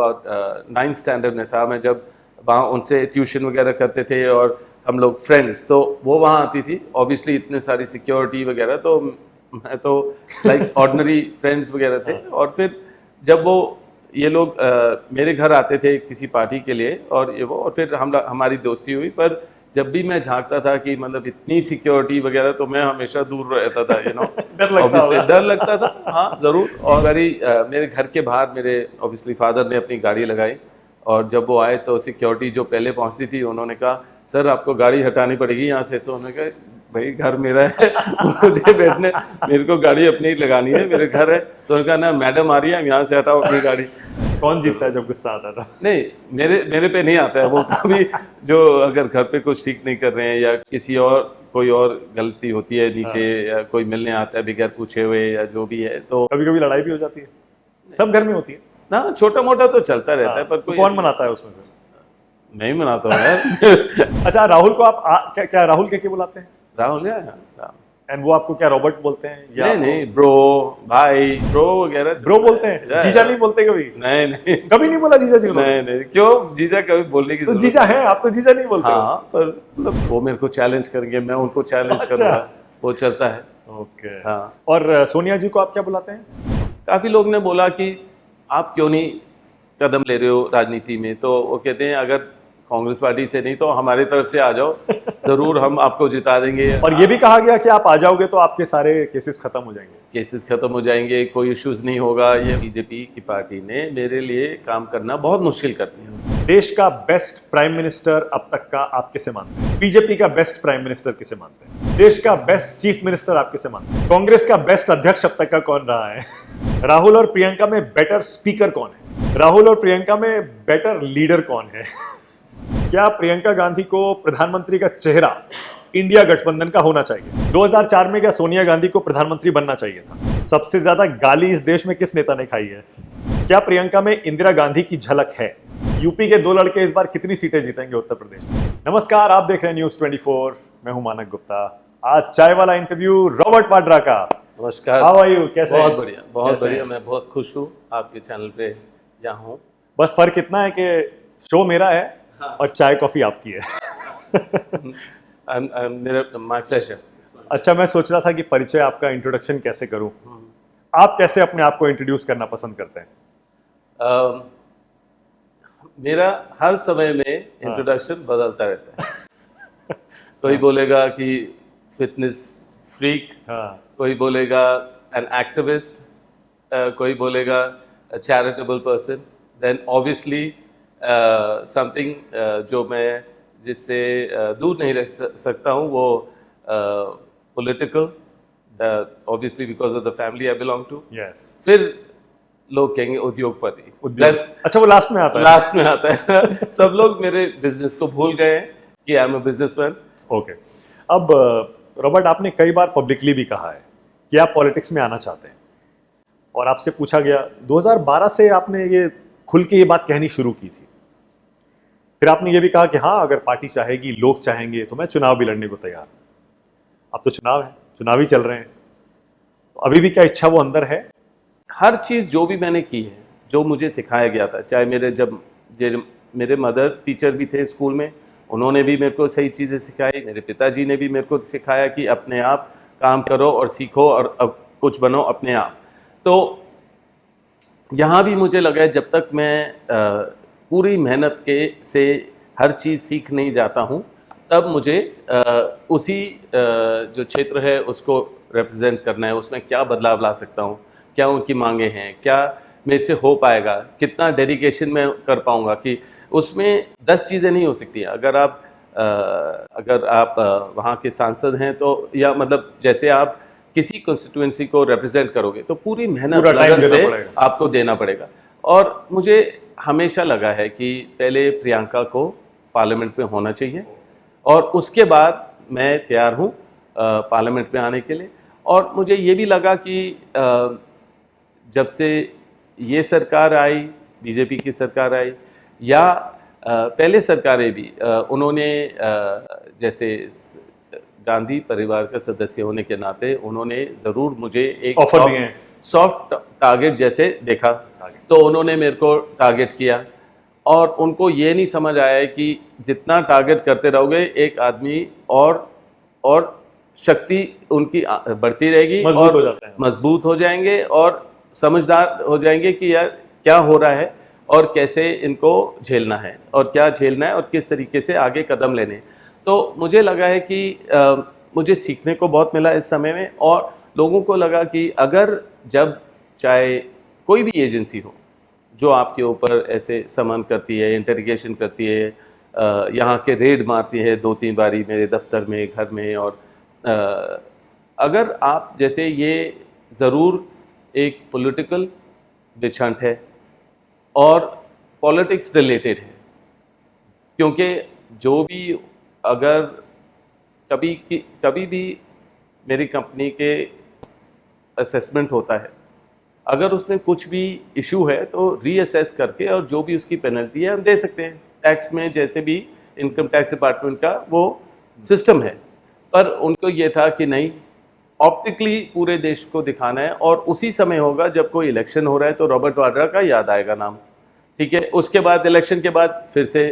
About 9th standard में था मैं, जब वहाँ उनसे ट्यूशन वगैरह करते थे और हम लोग फ्रेंड्स, तो वो वहाँ आती थी, ऑब्वियसली इतने सारी सिक्योरिटी वगैरह, तो मैं तो लाइक ऑर्डिनरी फ्रेंड्स वगैरह थे। और फिर जब वो ये लोग मेरे घर आते थे किसी पार्टी के लिए और ये वो, और फिर हमारी दोस्ती हुई। पर जब भी मैं झांकता था कि मतलब इतनी सिक्योरिटी वगैरह, तो मैं हमेशा दूर रहता था, डर लगता था। हाँ ज़रूर। और मेरे घर के बाहर मेरे ऑब्वियसली फादर ने अपनी गाड़ी लगाई, और जब वो आए तो सिक्योरिटी जो पहले पहुंचती थी, उन्होंने कहा सर आपको गाड़ी हटानी पड़ेगी यहाँ से। तो उन्होंने कहा भाई घर मेरा है, मुझे बैठने, मेरे को गाड़ी अपनी ही लगानी है, मेरे घर है। तो उन्होंने कहा ना मैडम आ रही है, हम यहाँ से हटाओ अपनी गाड़ी। कौन जीतता है जब गुस्सा आता था? नहीं, मेरे पे नहीं आता है वो कभी। जो अगर घर पे कुछ ठीक नहीं कर रहे हैं या किसी और कोई और गलती होती है नीचे, या कोई मिलने आता है बगैर पूछे हुए या जो भी है, तो कभी कभी लड़ाई भी हो जाती है, सब घर में होती है ना, छोटा मोटा तो चलता रहता है। पर तो कौन मनाता है उसमें फिर? नहीं मनाता हूँ यार। अच्छा, राहुल को आप क्या राहुल क्या बुलाते हैं? राहुल या एंड वो आपको क्या रॉबर्ट बोलते हैं या नहीं ब्रो, भाई, ब्रो वगैरह ब्रो बोलते हैं? जीजा नहीं बोलते कभी? नहीं कभी नहीं बोला जीजा जी? नहीं, क्यों जीजा कभी बोलने की तो जीजा है आप, तो जीजा नहीं बोलते? हाँ, पर मतलब वो मेरे को चैलेंज करेंगे, मैं उनको चैलेंज करूंगा, वो चलता है। ओके। हाँ। और सोनिया जी को आप क्या बुलाते हैं? काफी लोग ने बोला कि आप क्यों नहीं कदम ले रहे हो राजनीति में, तो वो कहते हैं अगर कांग्रेस पार्टी से नहीं तो हमारी तरफ से आ जाओ, जरूर हम आपको जिता देंगे। और ये भी कहा गया कि आप आ जाओगे तो आपके सारे केसेस खत्म हो जाएंगे। केसेस खत्म हो जाएंगे, कोई इश्यूज नहीं होगा। ये बीजेपी की पार्टी ने मेरे लिए काम करना बहुत मुश्किल कर दिया। देश का बेस्ट प्राइम मिनिस्टर अब तक का आप किसे मानते हैं? बीजेपी का बेस्ट प्राइम मिनिस्टर किसे मानते हैं? देश का बेस्ट चीफ मिनिस्टर आप किसे मानते हैं? कांग्रेस का बेस्ट अध्यक्ष अब तक का कौन रहा है? राहुल और प्रियंका में बेटर स्पीकर कौन है? राहुल और प्रियंका में बेटर लीडर कौन है? क्या प्रियंका गांधी को प्रधानमंत्री का चेहरा इंडिया गठबंधन का होना चाहिए? 2004 में क्या सोनिया गांधी को प्रधानमंत्री बनना चाहिए था? सबसे ज्यादा गाली इस देश में किस नेता ने खाई है? क्या प्रियंका में इंदिरा गांधी की झलक है? यूपी के दो लड़के इस बार कितनी सीटें जीतेंगे उत्तर प्रदेश में? नमस्कार, आप देख रहे हैं न्यूज़ 24। मैं हूं मानक गुप्ता। आज चाय वाला इंटरव्यू रॉबर्ट वाड्रा का। नमस्कार। How are you? कैसे? बहुत बढ़िया, बहुत बढ़िया। मैं बहुत खुश हूँ आपके चैनल पे यहाँ हूँ। बस फर्क इतना है कि शो मेरा है और चाय कॉफी आपकी है। My pleasure. अच्छा, मैं सोच रहा था कि परिचय आपका, इंट्रोडक्शन कैसे करूं? आप कैसे अपने आप को इंट्रोड्यूस करना पसंद करते हैं? मेरा हर समय में इंट्रोडक्शन बदलता रहता है। कोई बोलेगा कि फिटनेस फ्रीक, कोई बोलेगा एन एक्टिविस्ट, कोई बोलेगा charitable person, then obviously something जो मैं जिससे दूर नहीं रह सकता हूँ, वो political, obviously because of the family I belong to. फिर लोग कहेंगे उद्योगपति। अच्छा, वो लास्ट में आता है? लास्ट में आता है। सब लोग मेरे बिजनेस को भूल गए हैं कि I am a businessman. Okay. अब रॉबर्ट, आपने कई बार पब्लिकली भी कहा है कि आप पॉलिटिक्स में आना चाहते हैं, और आपसे पूछा गया 2012 से आपने ये खुल के ये बात कहनी शुरू की थी। फिर आपने ये भी कहा कि हाँ, अगर पार्टी चाहेगी, लोग चाहेंगे तो मैं चुनाव भी लड़ने को तैयार। अब तो चुनाव है, चुनाव ही चल रहे हैं, तो अभी भी क्या इच्छा वो अंदर है? हर चीज़ जो भी मैंने की है, जो मुझे सिखाया गया था, चाहे मेरे मदर टीचर भी थे स्कूल में, उन्होंने भी मेरे को सही चीज़ें सिखाई। मेरे पिताजी ने भी मेरे को सिखाया कि अपने आप काम करो और सीखो और अब कुछ बनो अपने आप। तो यहाँ भी मुझे लगा जब तक मैं पूरी मेहनत से हर चीज़ सीख नहीं जाता हूँ, तब मुझे उसी जो क्षेत्र है उसको रिप्रेजेंट करना है। उसमें क्या बदलाव ला सकता हूँ, क्या उनकी मांगे हैं, क्या मेरे से हो पाएगा, कितना डेडिकेशन मैं कर पाऊँगा। कि उसमें 10 चीज़ें नहीं हो सकती। अगर आप वहाँ के सांसद हैं तो, या मतलब जैसे आप किसी कॉन्स्टिट्यूएंसी को रिप्रेजेंट करोगे तो पूरी मेहनत लगन से आपको देना पड़ेगा। और मुझे हमेशा लगा है कि पहले प्रियंका को पार्लियामेंट में होना चाहिए, और उसके बाद मैं तैयार हूँ पार्लियामेंट में आने के लिए। और मुझे ये भी लगा कि जब से ये सरकार आई, बीजेपी की सरकार आई, या पहले सरकारें भी, उन्होंने जैसे गांधी परिवार का सदस्य होने के नाते उन्होंने ज़रूर मुझे एक सॉफ्ट टारगेट जैसे देखा, तो उन्होंने मेरे को टारगेट किया और उनको ये नहीं समझ आया कि जितना टारगेट करते रहोगे एक आदमी और शक्ति उनकी बढ़ती रहेगी मजबूत और हो जाते हैं। मजबूत हो जाएंगे और समझदार हो जाएंगे कि यार क्या हो रहा है और कैसे इनको झेलना है और क्या झेलना है और किस तरीके से आगे कदम लेने हैं। तो मुझे लगा है कि मुझे सीखने को बहुत मिला इस समय में और लोगों को लगा कि अगर जब चाहे कोई भी एजेंसी हो जो आपके ऊपर ऐसे समन करती है, इंटरोगेशन करती है, यहाँ के रेड मारती है 2-3 बारी मेरे दफ्तर में, घर में, और अगर आप जैसे ये ज़रूर एक पॉलिटिकल विच हंट है और पॉलिटिक्स रिलेटेड है, क्योंकि जो भी अगर कभी भी मेरी कंपनी के असेसमेंट होता है, अगर उसमें कुछ भी इशू है तो रीअसेस करके और जो भी उसकी पेनल्टी है हम दे सकते हैं। टैक्स में जैसे भी इनकम टैक्स डिपार्टमेंट का वो सिस्टम है, पर उनको ये था कि नहीं, ऑप्टिकली पूरे देश को दिखाना है और उसी समय होगा जब कोई इलेक्शन हो रहा है तो रॉबर्ट वाड्रा का याद आएगा नाम, ठीक है। उसके बाद इलेक्शन के बाद फिर से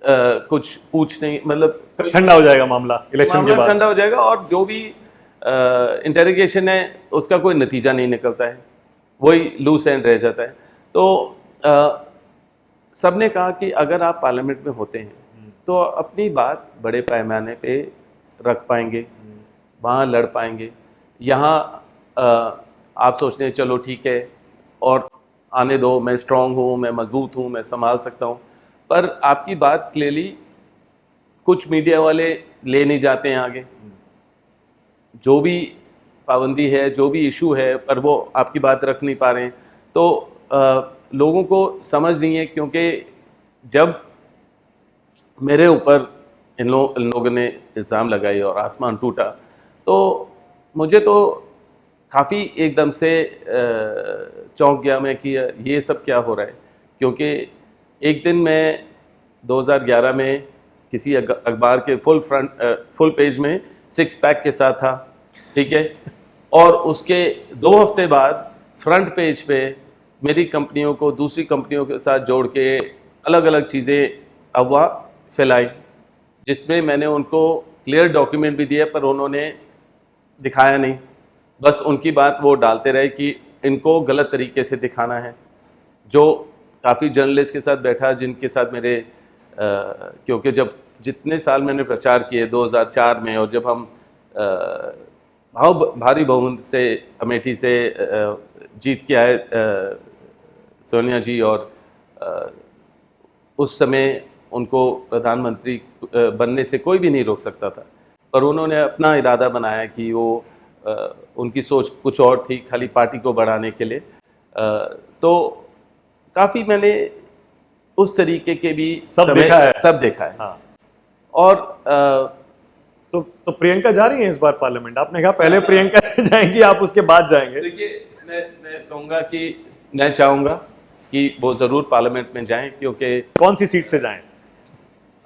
कुछ पूछ नहीं, मतलब ठंडा हो जाएगा मामला इलेक्शन के बाद, ठंडा हो जाएगा और जो भी इंटेरोगेशन है उसका कोई नतीजा नहीं निकलता है, वही लूज एंड रह जाता है। तो सबने कहा कि अगर आप पार्लियामेंट में होते हैं तो अपनी बात बड़े पैमाने पे रख पाएंगे, वहाँ लड़ पाएंगे। यहाँ आप सोचते हैं चलो ठीक है और आने दो, मैं स्ट्रांग हूँ, मैं मजबूत हूँ, मैं संभाल सकता हूँ, पर आपकी बात क्लियरली कुछ मीडिया वाले ले नहीं जाते हैं आगे। जो भी पाबंदी है, जो भी इशू है, पर वो आपकी बात रख नहीं पा रहे हैं। तो लोगों को समझ नहीं है, क्योंकि जब मेरे ऊपर इन लोगों ने इल्ज़ाम लगाई और आसमान टूटा, तो मुझे तो काफ़ी एकदम से चौंक गया मैं कि ये सब क्या हो रहा है। क्योंकि एक दिन मैं 2011 में किसी अखबार के फुल पेज में 6 पैक के साथ था, ठीक है, और उसके 2 हफ्ते बाद फ्रंट पेज पे मेरी कंपनियों को दूसरी कंपनियों के साथ जोड़ के अलग अलग चीज़ें अफवाह फैलाई, जिसमें मैंने उनको क्लियर डॉक्यूमेंट भी दिए, पर उन्होंने दिखाया नहीं, बस उनकी बात वो डालते रहे कि इनको गलत तरीके से दिखाना है। जो काफ़ी जर्नलिस्ट के साथ बैठा, जिनके साथ मेरे क्योंकि जब जितने साल मैंने प्रचार किए 2004 में, और जब हम भारी बहुमत से अमेठी से जीत के आए सोनिया जी, और उस समय उनको प्रधानमंत्री बनने से कोई भी नहीं रोक सकता था, पर उन्होंने अपना इरादा बनाया कि वो उनकी सोच कुछ और थी, खाली पार्टी को बढ़ाने के लिए। तो काफ़ी मैंने उस तरीके के भी सब देखा है। हाँ। और तो प्रियंका जा रही है इस बार पार्लियामेंट? आपने कहा पहले प्रियंका जाएंगी, आप उसके बाद जाएंगे। देखिए, मैं कहूँगा कि मैं चाहूँगा कि वो ज़रूर पार्लियामेंट में जाएं, क्योंकि कौन सी सीट से जाएं?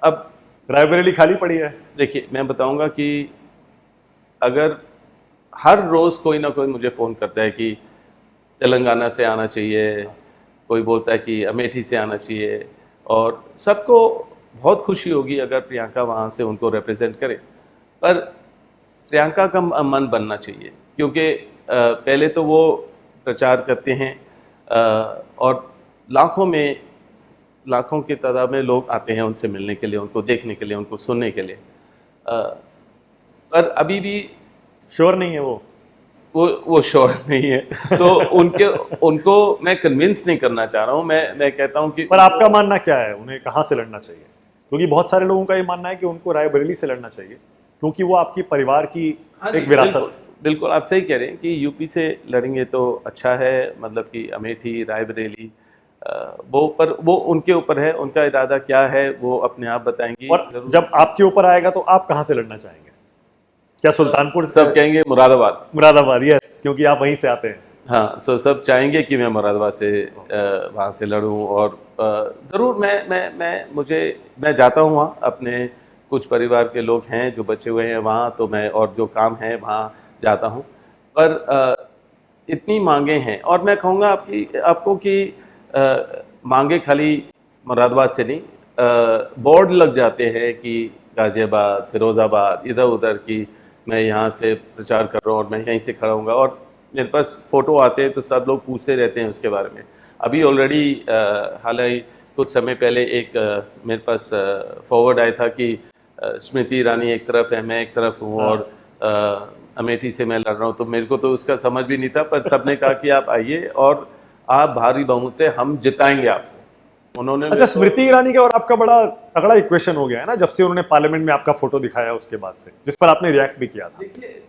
अब रायबरेली खाली पड़ी है। देखिए, मैं बताऊँगा कि अगर हर रोज़ कोई ना कोई मुझे फ़ोन करता है कि तेलंगाना से आना चाहिए, कोई बोलता है कि अमेठी से आना चाहिए, और सबको बहुत खुशी होगी अगर प्रियंका वहाँ से उनको रिप्रेजेंट करे, पर प्रियंका का मन बनना चाहिए, क्योंकि पहले तो वो प्रचार करते हैं और लाखों की तादाद में लोग आते हैं उनसे मिलने के लिए, उनको देखने के लिए, उनको सुनने के लिए, पर अभी भी श्योर नहीं है वो श्योर नहीं है। तो उनको मैं कन्विंस नहीं करना चाह रहा हूँ। मैं कहता हूँ कि पर आपका मानना क्या है, उन्हें कहाँ से लड़ना चाहिए? क्योंकि बहुत सारे लोगों का ये मानना है कि उनको रायबरेली से लड़ना चाहिए, क्योंकि वो आपकी परिवार की एक विरासत है। बिल्कुल आप सही कह रहे हैं कि यूपी से लड़ेंगे तो अच्छा है, मतलब कि अमेठी, रायबरेली, वो उनके ऊपर है, उनका इरादा क्या है वो अपने आप बताएंगी। और जब आपके ऊपर आएगा तो आप कहाँ से लड़ना चाहेंगे? क्या सुल्तानपुर? सब कहेंगे मुरादाबाद, यस, क्योंकि आप वहीं से आते हैं। हाँ, सब चाहेंगे कि मैं मुरादाबाद से वहाँ से लड़ूं, और ज़रूर मैं जाता हूँ वहाँ, अपने कुछ परिवार के लोग हैं जो बचे हुए हैं वहाँ, तो मैं और जो काम है वहाँ जाता हूँ, पर इतनी मांगे हैं, और मैं कहूँगा आपको कि मांगे खाली मुरादाबाद से नहीं, बोर्ड लग जाते हैं कि गाज़ियाबाद, फिरोज़ाबाद, इधर उधर की मैं यहाँ से प्रचार कर रहा हूँ और मैं यहीं से खड़ा हूँगा, और मेरे पास फ़ोटो आते हैं तो सब लोग पूछते रहते हैं उसके बारे में। अभी ऑलरेडी हालांकि कुछ समय पहले एक मेरे पास फॉरवर्ड आया था कि स्मृति ईरानी एक तरफ है, मैं एक तरफ हूँ, और अमेठी से मैं लड़ रहा हूँ। तो मेरे को तो उसका समझ भी नहीं था, पर सबने कहा कि आप आइए और आप भारी बहुमत से हम जिताएंगे आपको। उन्होंने अच्छा, स्मृति ईरानी का और आपका बड़ा तगड़ा इक्वेशन हो गया है ना, जब से उन्होंने पार्लियामेंट में आपका फोटो दिखाया उसके बाद से, जिस पर आपने रिएक्ट भी किया था। देखिए,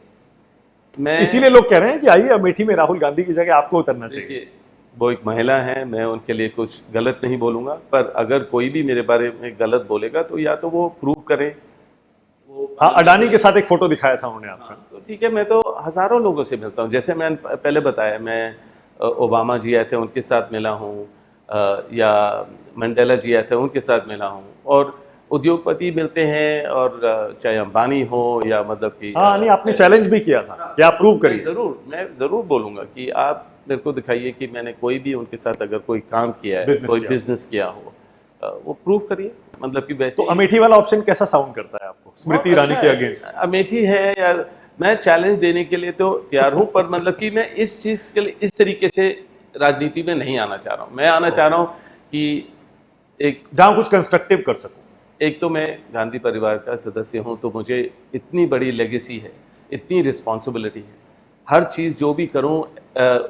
मैं इसीलिए लोग कह रहे हैं कि आइए अमेठी में राहुल गांधी की जगह आपको उतरना चाहिए। देखिए, वो एक महिला है, मैं उनके लिए कुछ गलत नहीं बोलूँगा, पर अगर कोई भी मेरे बारे में गलत बोलेगा तो या तो वो प्रूव करें। वो हाँ, अडानी के साथ एक फोटो दिखाया था उन्होंने आपका। तो ठीक है, मैं तो हज़ारों लोगों से मिलता हूँ, जैसे मैं पहले बताया, मैं ओबामा जी आए थे उनके साथ मिला हूँ, या मंडेला जी आए थे उनके साथ मिला हूँ, और उद्योगपति मिलते हैं, और चाहे अंबानी हो या मतलब कि हाँ, नहीं, आपने चैलेंज भी किया था कि आप प्रूव करिए। मैं ज़रूर बोलूँगा कि आप मेरे को दिखाइए कि मैंने कोई भी उनके साथ अगर कोई काम किया है, Business कोई किया। बिजनेस किया हो, वो प्रूव करिए। मतलब कि वैसे तो अमेठी वाला ऑप्शन कैसा साउंड करता है आपको, स्मृति ईरानी के अगेंस्ट? अमेठी है, या मैं चैलेंज देने के लिए तो तैयार हूँ, पर मतलब कि मैं इस चीज़ के लिए इस तरीके से राजनीति में नहीं आना चाह रहा हूँ। मैं आना चाह रहा हूँ कि एक जहां कुछ कंस्ट्रक्टिव कर सकूं। एक तो मैं गांधी परिवार का सदस्य हूं, तो मुझे इतनी बड़ी लेगेसी है, इतनी रिस्पॉन्सिबिलिटी है, हर चीज़ जो भी करूं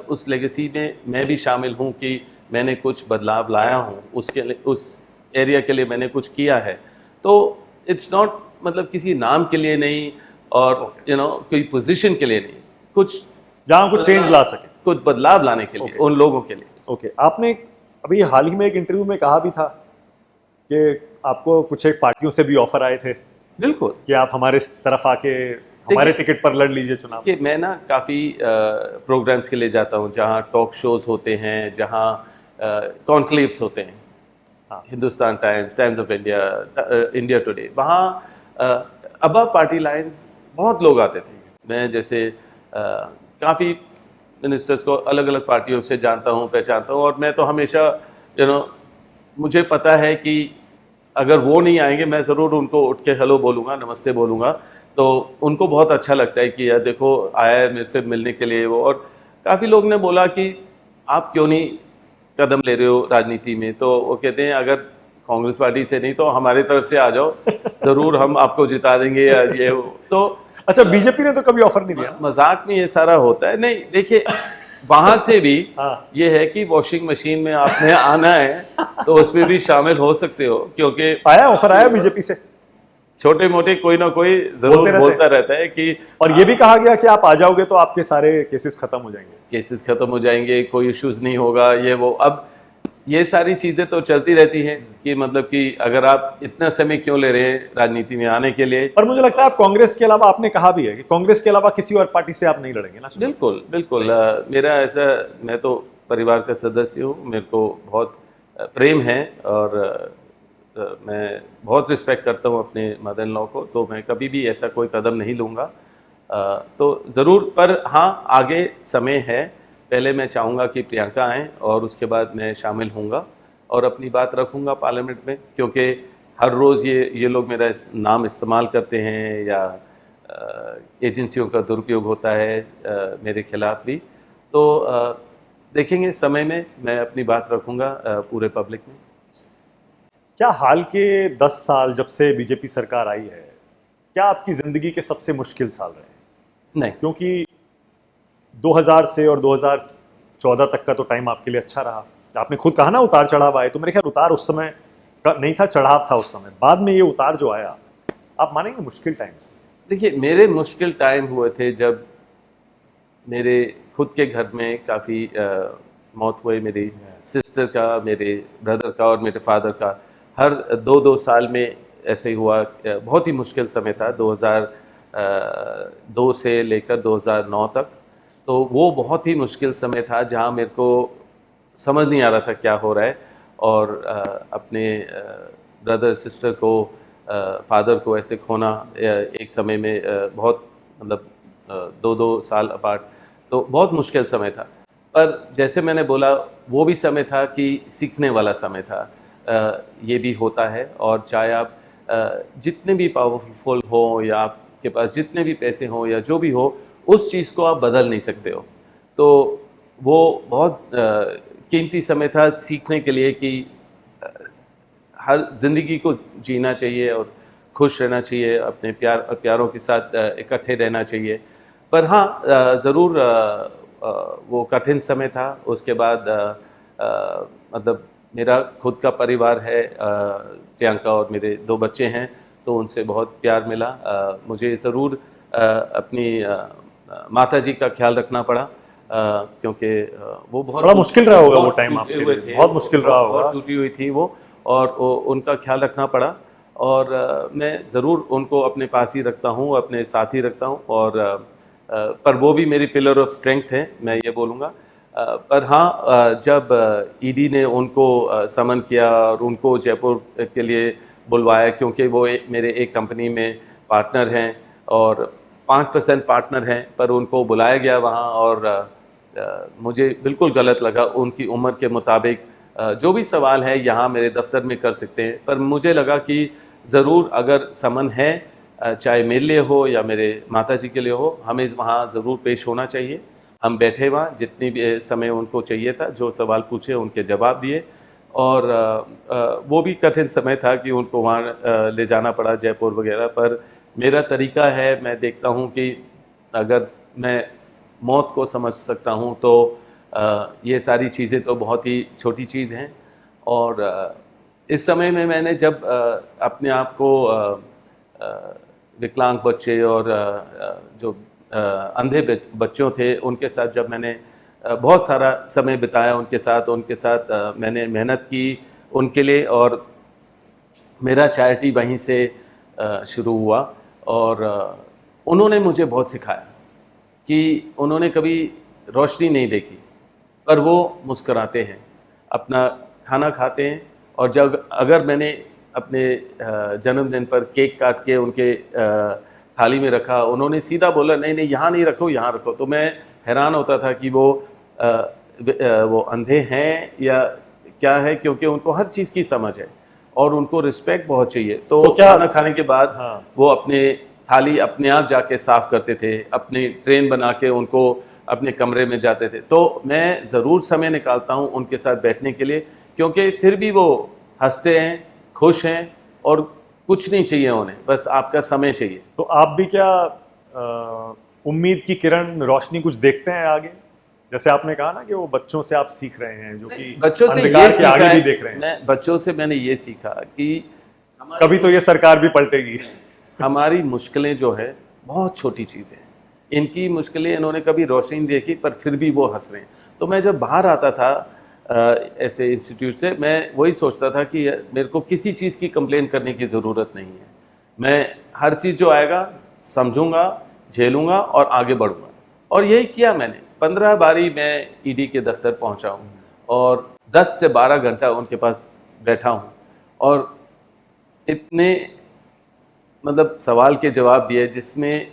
उस लेगेसी में मैं भी शामिल हूं कि मैंने कुछ बदलाव लाया हूं, उसके लिए, उस एरिया के लिए मैंने कुछ किया है। तो इट्स नॉट मतलब किसी नाम के लिए नहीं, और कोई पोजीशन के लिए नहीं, कुछ जहां कुछ चेंज ला सके। कुछ बदलाव लाने के लिए, उन लोगों के लिए। ओके, आपने अभी हाल ही में एक इंटरव्यू में कहा भी था कि आपको कुछ एक पार्टियों से भी ऑफर आए थे बिल्कुल, कि आप हमारे तरफ आके हमारे टिकट पर लड़ लीजिए चुनाव। कि मैं ना काफ़ी प्रोग्राम्स के लिए जाता हूँ, जहाँ टॉक शोज होते हैं, जहाँ कॉन्क्लेव्स होते हैं, हाँ। Hindustan times, times of India, India today, वहाँ अबव पार्टी लाइंस बहुत लोग आते थे। मैं जैसे काफ़ी मिनिस्टर्स को अलग अलग पार्टियों से जानता हूँ, पहचानता हूँ, और मैं तो हमेशा मुझे पता है कि अगर वो नहीं आएंगे, मैं ज़रूर उनको उठ के हेलो बोलूँगा, नमस्ते बोलूँगा, तो उनको बहुत अच्छा लगता है कि यार देखो आया है मेरे से मिलने के लिए वो। और काफ़ी लोग ने बोला कि आप क्यों नहीं कदम ले रहे हो राजनीति में, तो वो कहते हैं अगर कांग्रेस पार्टी से नहीं तो हमारे तरफ से आ जाओ, ज़रूर हम आपको जिता देंगे, या ये वो। तो अच्छा, बीजेपी ने तो कभी ऑफर नहीं दिया? मजाक में ये सारा होता है। नहीं, देखिए, वहां से भी हाँ। ये है कि वॉशिंग मशीन में आपने आना है तो उसमें भी शामिल हो सकते हो, क्योंकि आया ऑफर, आया बीजेपी से? छोटे मोटे कोई ना कोई बोलते जरूर रहते बोलता रहता है कि और ये भी कहा गया कि आप आ जाओगे तो आपके सारे केसेस खत्म हो जाएंगे। केसेस खत्म हो जाएंगे, कोई इश्यूज नहीं होगा, ये वो। अब ये सारी चीजें तो चलती रहती हैं कि मतलब कि अगर आप इतना समय क्यों ले रहे हैं राजनीति में आने के लिए। पर मुझे लगता है आप कांग्रेस के अलावा, आपने कहा भी है कि कांग्रेस के अलावा किसी और पार्टी से आप नहीं लड़ेंगे ना? बिल्कुल बिल्कुल, मेरा ऐसा, मैं तो परिवार का सदस्य हूँ, मेरे को बहुत प्रेम है, और मैं बहुत रिस्पेक्ट करता हूँ अपने मदर इन लॉ को, तो मैं कभी भी ऐसा कोई कदम नहीं लूँगा। तो ज़रूर, पर हाँ, आगे समय है। पहले मैं चाहूँगा कि प्रियंका आएँ, और उसके बाद मैं शामिल होऊंगा और अपनी बात रखूँगा पार्लियामेंट में, क्योंकि हर रोज़ ये लोग मेरा नाम इस्तेमाल करते हैं, या एजेंसियों का दुरुपयोग होता है मेरे खिलाफ भी। तो देखेंगे समय में, मैं अपनी बात रखूँगा पूरे पब्लिक में। क्या हाल के 10 साल जब से बीजेपी सरकार आई है, क्या आपकी जिंदगी के सबसे मुश्किल साल रहे? नहीं, क्योंकि 2000 से और 2014 तक का तो टाइम आपके लिए अच्छा रहा। आपने खुद कहा ना उतार चढ़ाव आए, तो मेरे ख्याल उतार उस समय का नहीं था, चढ़ाव था उस समय। बाद में ये उतार जो आया, आप मानेंगे मुश्किल टाइम? देखिए, मेरे मुश्किल टाइम हुए थे जब मेरे खुद के घर में काफ़ी मौत हुई, मेरी सिस्टर का, मेरे ब्रदर का और मेरे फादर का। हर 2-2 साल में ऐसे ही हुआ। बहुत ही मुश्किल समय था 2002 से लेकर 2009 तक। तो वो बहुत ही मुश्किल समय था, जहाँ मेरे को समझ नहीं आ रहा था क्या हो रहा है, और अपने ब्रदर सिस्टर को, फादर को ऐसे खोना एक समय में बहुत, मतलब 2-2 साल अपार्ट। तो बहुत मुश्किल समय था। पर जैसे मैंने बोला, वो भी समय था कि सीखने वाला समय था। ये भी होता है, और चाहे आप जितने भी पावरफुल हो या आपके पास जितने भी पैसे हों या जो भी हो, उस चीज़ को आप बदल नहीं सकते हो। तो वो बहुत कीमती समय था सीखने के लिए कि अ, हर ज़िंदगी को जीना चाहिए और खुश रहना चाहिए, अपने प्यारों के साथ इकट्ठे रहना चाहिए। पर हाँ, ज़रूर वो कठिन समय था। उसके बाद मतलब मेरा खुद का परिवार है, प्रियंका और मेरे 2 बच्चे हैं, तो उनसे बहुत प्यार मिला। मुझे ज़रूर अपनी माताजी का ख्याल रखना पड़ा, क्योंकि वो बहुत बड़ा मुश्किल रहा होगा वो बहुत टाइम टूटे आपके हुए लिए, थे, बहुत मुश्किल रहा बहुत होगा। टूटी हुई थी वो, और उनका ख्याल रखना पड़ा। और मैं ज़रूर उनको अपने पास ही रखता हूँ, अपने साथ ही रखता हूँ। और पर वो भी मेरी पिलर ऑफ स्ट्रेंथ है, मैं ये बोलूँगा। पर हाँ, जब ईडी ने उनको समन किया और उनको जयपुर के लिए बुलवाया, क्योंकि वो मेरे एक कंपनी में पार्टनर हैं और 5% पार्टनर हैं, पर उनको बुलाया गया वहाँ। और मुझे बिल्कुल गलत लगा। उनकी उम्र के मुताबिक जो भी सवाल है यहाँ मेरे दफ्तर में कर सकते हैं, पर मुझे लगा कि ज़रूर अगर समन है, चाहे मेरे लिए हो या मेरे माताजी के लिए हो, हमें वहाँ ज़रूर पेश होना चाहिए। हम बैठे वहाँ जितनी भी समय उनको चाहिए था, जो सवाल पूछे उनके जवाब दिए। और वो भी कठिन समय था कि उनको वहाँ ले जाना पड़ा जयपुर वगैरह। पर मेरा तरीका है, मैं देखता हूँ कि अगर मैं मौत को समझ सकता हूँ तो ये सारी चीज़ें तो बहुत ही छोटी चीज़ हैं। और इस समय में मैंने जब अपने आप को विकलांग बच्चे और जो अंधे बच्चों थे उनके साथ, जब मैंने बहुत सारा समय बिताया उनके साथ मैंने मेहनत की उनके लिए। और मेरा चैरिटी वहीं से शुरू हुआ। और उन्होंने मुझे बहुत सिखाया कि उन्होंने कभी रोशनी नहीं देखी, पर वो मुस्कराते हैं, अपना खाना खाते हैं। और जब अगर मैंने अपने जन्मदिन पर केक काट के उनके थाली में रखा, उन्होंने सीधा बोला नहीं नहीं, यहाँ नहीं रखो, यहाँ रखो। तो मैं हैरान होता था कि वो अंधे हैं या क्या है, क्योंकि उनको हर चीज़ की समझ है और उनको रिस्पेक्ट बहुत चाहिए। तो क्या खाना खाने के बाद हाँ। वो अपने थाली अपने आप जाके साफ़ करते थे, अपनी ट्रेन बना के उनको अपने कमरे में जाते थे। तो मैं ज़रूर समय निकालता हूँ उनके साथ बैठने के लिए, क्योंकि फिर भी वो हंसते हैं, खुश हैं, और कुछ नहीं चाहिए उन्हें, बस आपका समय चाहिए। तो आप भी क्या उम्मीद की किरण, रोशनी कुछ देखते हैं आगे? जैसे आपने कहा ना कि वो बच्चों से आप सीख रहे हैं, जो कि बच्चों से अंधकार ये के सीखा आगे है, भी देख रहे हैं। मैं बच्चों से मैंने ये सीखा कि कभी तो ये सरकार भी पलटेगी। हमारी मुश्किलें जो है बहुत छोटी चीज़ें हैं। इनकी मुश्किलें इन्होंने कभी रोशनी नहीं देखी, पर फिर भी वो हंस रहे हैं। तो मैं जब बाहर आता था ऐसे इंस्टीट्यूट से, मैं वही सोचता था कि मेरे को किसी चीज़ की कंप्लेन करने की ज़रूरत नहीं है। मैं हर चीज़ जो आएगा समझूंगा, झेलूंगा और आगे बढ़ूंगा। और यही किया मैंने। 15 बारी मैं ईडी के दफ्तर पहुंचा हूं और 10 से 12 घंटा उनके पास बैठा हूं, और इतने मतलब सवाल के जवाब दिए जिसमें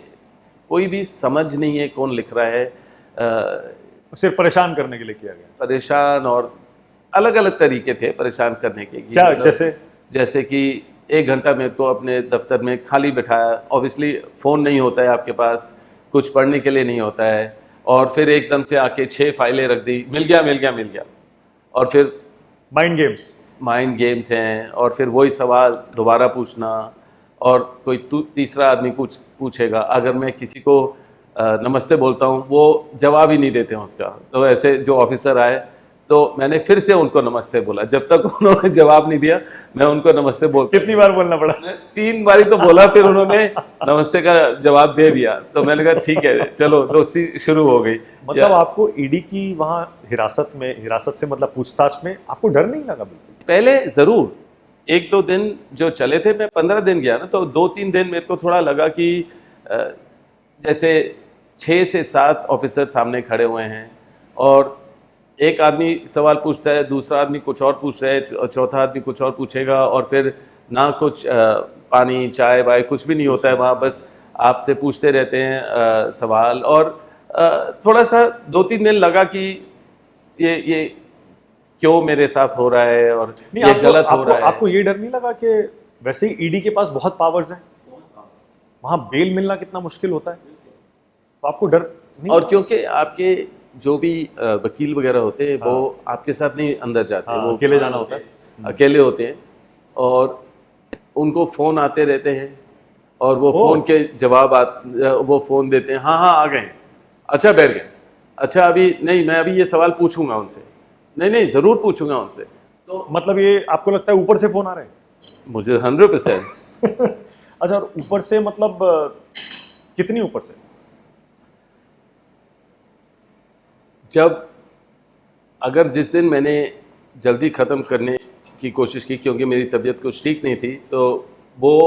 कोई भी समझ नहीं है कौन लिख रहा है। सिर्फ परेशान करने के लिए किया गया। परेशान, और अलग अलग तरीके थे परेशान करने के। क्या मतलब जैसे कि 1 घंटा मेरे को अपने दफ्तर में खाली बिठाया। ऑब्वियसली फ़ोन नहीं होता है आपके पास, कुछ पढ़ने के लिए नहीं होता है, और फिर एकदम से आके 6 फाइलें रख दी, मिल गया मिल गया मिल गया। और फिर माइंड गेम्स हैं, और फिर वही सवाल दोबारा पूछना, और कोई तीसरा आदमी कुछ पूछेगा। अगर मैं किसी को नमस्ते बोलता हूँ, वो जवाब ही नहीं देते हैं उसका। तो ऐसे जो ऑफिसर आए तो मैंने फिर से उनको नमस्ते बोला। जब तक उन्होंने जवाब नहीं दिया मैं उनको नमस्ते बोलता। कितनी बार बोलना पड़ा? 3 बारी तो बोला, फिर उन्होंने नमस्ते का जवाब दे दिया। तो मैंने कहा ठीक है, चलो दोस्ती शुरू हो गई। मतलब आपको ईडी की वहाँ हिरासत से मतलब पूछताछ में आपको डर नहीं लगा बिल्कुल? पहले ज़रूर 1-2 दिन जो चले थे, मैं 15 दिन गया ना, तो 2-3 दिन मेरे को थोड़ा लगा कि जैसे 6 से 7 ऑफिसर सामने खड़े हुए हैं, और एक आदमी सवाल पूछता है, दूसरा आदमी कुछ और पूछ रहा है, चौथा आदमी कुछ और पूछेगा, और फिर ना कुछ पानी चाय वाय कुछ भी नहीं होता है वहाँ, बस आपसे पूछते रहते हैं सवाल। और थोड़ा सा 2-3 दिन लगा कि ये क्यों मेरे साथ हो रहा है और नहीं, ये गलत हो रहा है। आपको ये डर नहीं लगा कि वैसे ही ईडी के पास बहुत पावर्स हैं, वहां बेल मिलना कितना मुश्किल होता है, तो आपको डर नहीं? और क्योंकि आपके जो भी वकील वगैरह होते हैं वो आपके साथ नहीं अंदर जाते, हाँ, वो अकेले जाना होता है। अकेले होते हैं और उनको फ़ोन आते रहते हैं और वो फ़ोन के जवाब वो फ़ोन देते हैं, हाँ हाँ आ गए, अच्छा बैठ गए, अच्छा अभी नहीं मैं अभी ये सवाल पूछूंगा उनसे, नहीं ज़रूर पूछूंगा उनसे। तो मतलब ये आपको लगता है ऊपर से फोन आ रहे हैं? मुझे 100%। अच्छा, और ऊपर से मतलब कितनी ऊपर से? जब अगर जिस दिन मैंने जल्दी ख़त्म करने की कोशिश की क्योंकि मेरी तबीयत कुछ ठीक नहीं थी, तो वो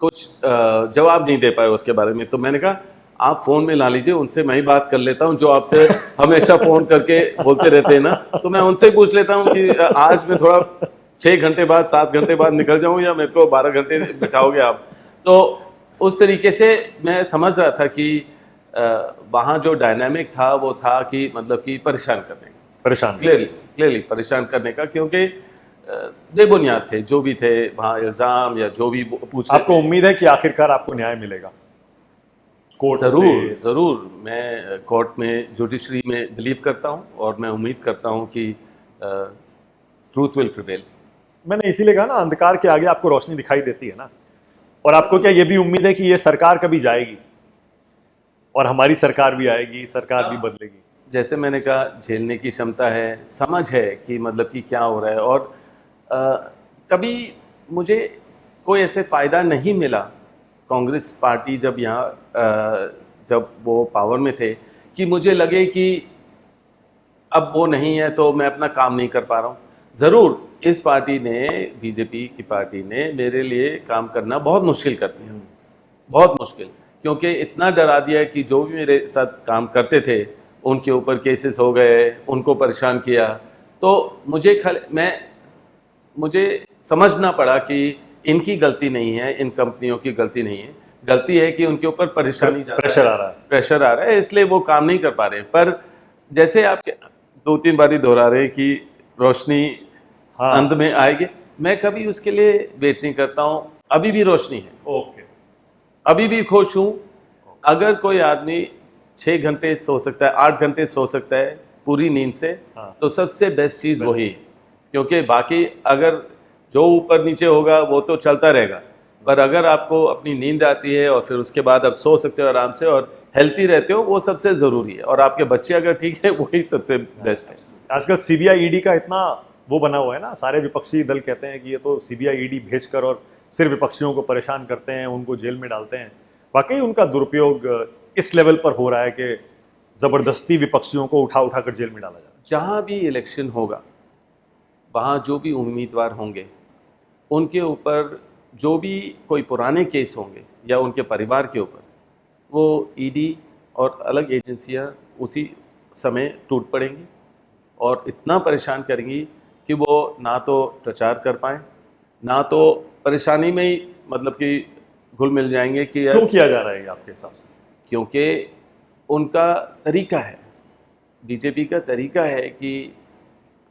कुछ जवाब नहीं दे पाए उसके बारे में, तो मैंने कहा आप फ़ोन में ला लीजिए, उनसे मैं ही बात कर लेता हूं, जो आपसे हमेशा फ़ोन करके बोलते रहते हैं ना, तो मैं उनसे ही पूछ लेता हूं कि आज मैं थोड़ा 6 घंटे बाद 7 घंटे बाद निकल जाऊं या मेरे को 12 घंटे बिठाओगे आप। तो उस तरीके से मैं समझ रहा था कि वहाँ जो डायनामिक था वो था कि मतलब कि परेशान करने का, परेशान क्लियरली परेशान करने का, क्योंकि बेबुनियाद थे जो भी थे वहाँ इल्ज़ाम या जो भी पूछ रहे आपको थे। उम्मीद है कि आखिरकार आपको न्याय मिलेगा कोर्ट ज़रूर से? ज़रूर, मैं कोर्ट में जुडिशरी में बिलीव करता हूँ और मैं उम्मीद करता हूँ कि ट्रूथ विल प्रिवेल। मैंने इसीलिए कहा ना, अंधकार के आगे आपको रोशनी दिखाई देती है ना, और आपको क्या ये भी उम्मीद है कि ये सरकार कभी जाएगी और हमारी सरकार भी आएगी, सरकार भी बदलेगी? जैसे मैंने कहा झेलने की क्षमता है, समझ है कि मतलब कि क्या हो रहा है, और कभी मुझे कोई ऐसे फ़ायदा नहीं मिला कांग्रेस पार्टी जब जब वो पावर में थे कि मुझे लगे कि अब वो नहीं है तो मैं अपना काम नहीं कर पा रहा हूँ। ज़रूर इस पार्टी ने, बीजेपी की पार्टी ने मेरे लिए काम करना बहुत मुश्किल कर दिया, बहुत मुश्किल, क्योंकि इतना डरा दिया है कि जो भी मेरे साथ काम करते थे उनके ऊपर केसेस हो गए, उनको परेशान किया। तो मुझे समझना पड़ा कि इनकी गलती नहीं है, इन कंपनियों की गलती नहीं है, गलती है कि उनके ऊपर परेशानी ज़्यादा प्रेशर आ रहा है। प्रेशर आ रहा है, इसलिए वो काम नहीं कर पा रहे हैं। पर जैसे आप 2-3 बारी दोहरा रहे हैं कि रोशनी हाँ, अंत में आएगी, मैं कभी उसके लिए वेट नहीं करता हूँ, अभी भी रोशनी है, ओके। अभी भी खुश हूँ। अगर कोई आदमी 6 घंटे सो सकता है, 8 घंटे सो सकता है पूरी नींद से, हाँ। तो सबसे बेस्ट चीज़ वही है, क्योंकि बाकी अगर जो ऊपर नीचे होगा वो तो चलता रहेगा, पर अगर आपको अपनी नींद आती है और फिर उसके बाद आप सो सकते हो आराम से और हेल्थी रहते हो, वो सबसे ज़रूरी है, और आपके बच्चे अगर ठीक है वही सबसे बेस्ट है। आजकल सीबीआई ईडी का इतना वो बना हुआ है ना, सारे विपक्षी दल कहते हैं कि ये तो सीबीआई ईडी भेजकर और सिर्फ विपक्षियों को परेशान करते हैं, उनको जेल में डालते हैं। वाकई उनका दुरुपयोग इस लेवल पर हो रहा है कि जबरदस्ती विपक्षियों को उठा उठा कर जेल में डाला जा रहा जहाँ भी इलेक्शन होगा वहाँ जो भी उम्मीदवार होंगे उनके ऊपर जो भी कोई पुराने केस होंगे या उनके परिवार के ऊपर, वो ईडी और अलग एजेंसियां उसी समय टूट पड़ेंगी और इतना परेशान करेंगी कि वो ना तो प्रचार कर पाएँ, ना तो परेशानी में ही मतलब कि घुल मिल जाएंगे कि है। क्यों किया जा रहा है ये आपके हिसाब से? क्योंकि उनका तरीका है, बीजेपी का तरीका है कि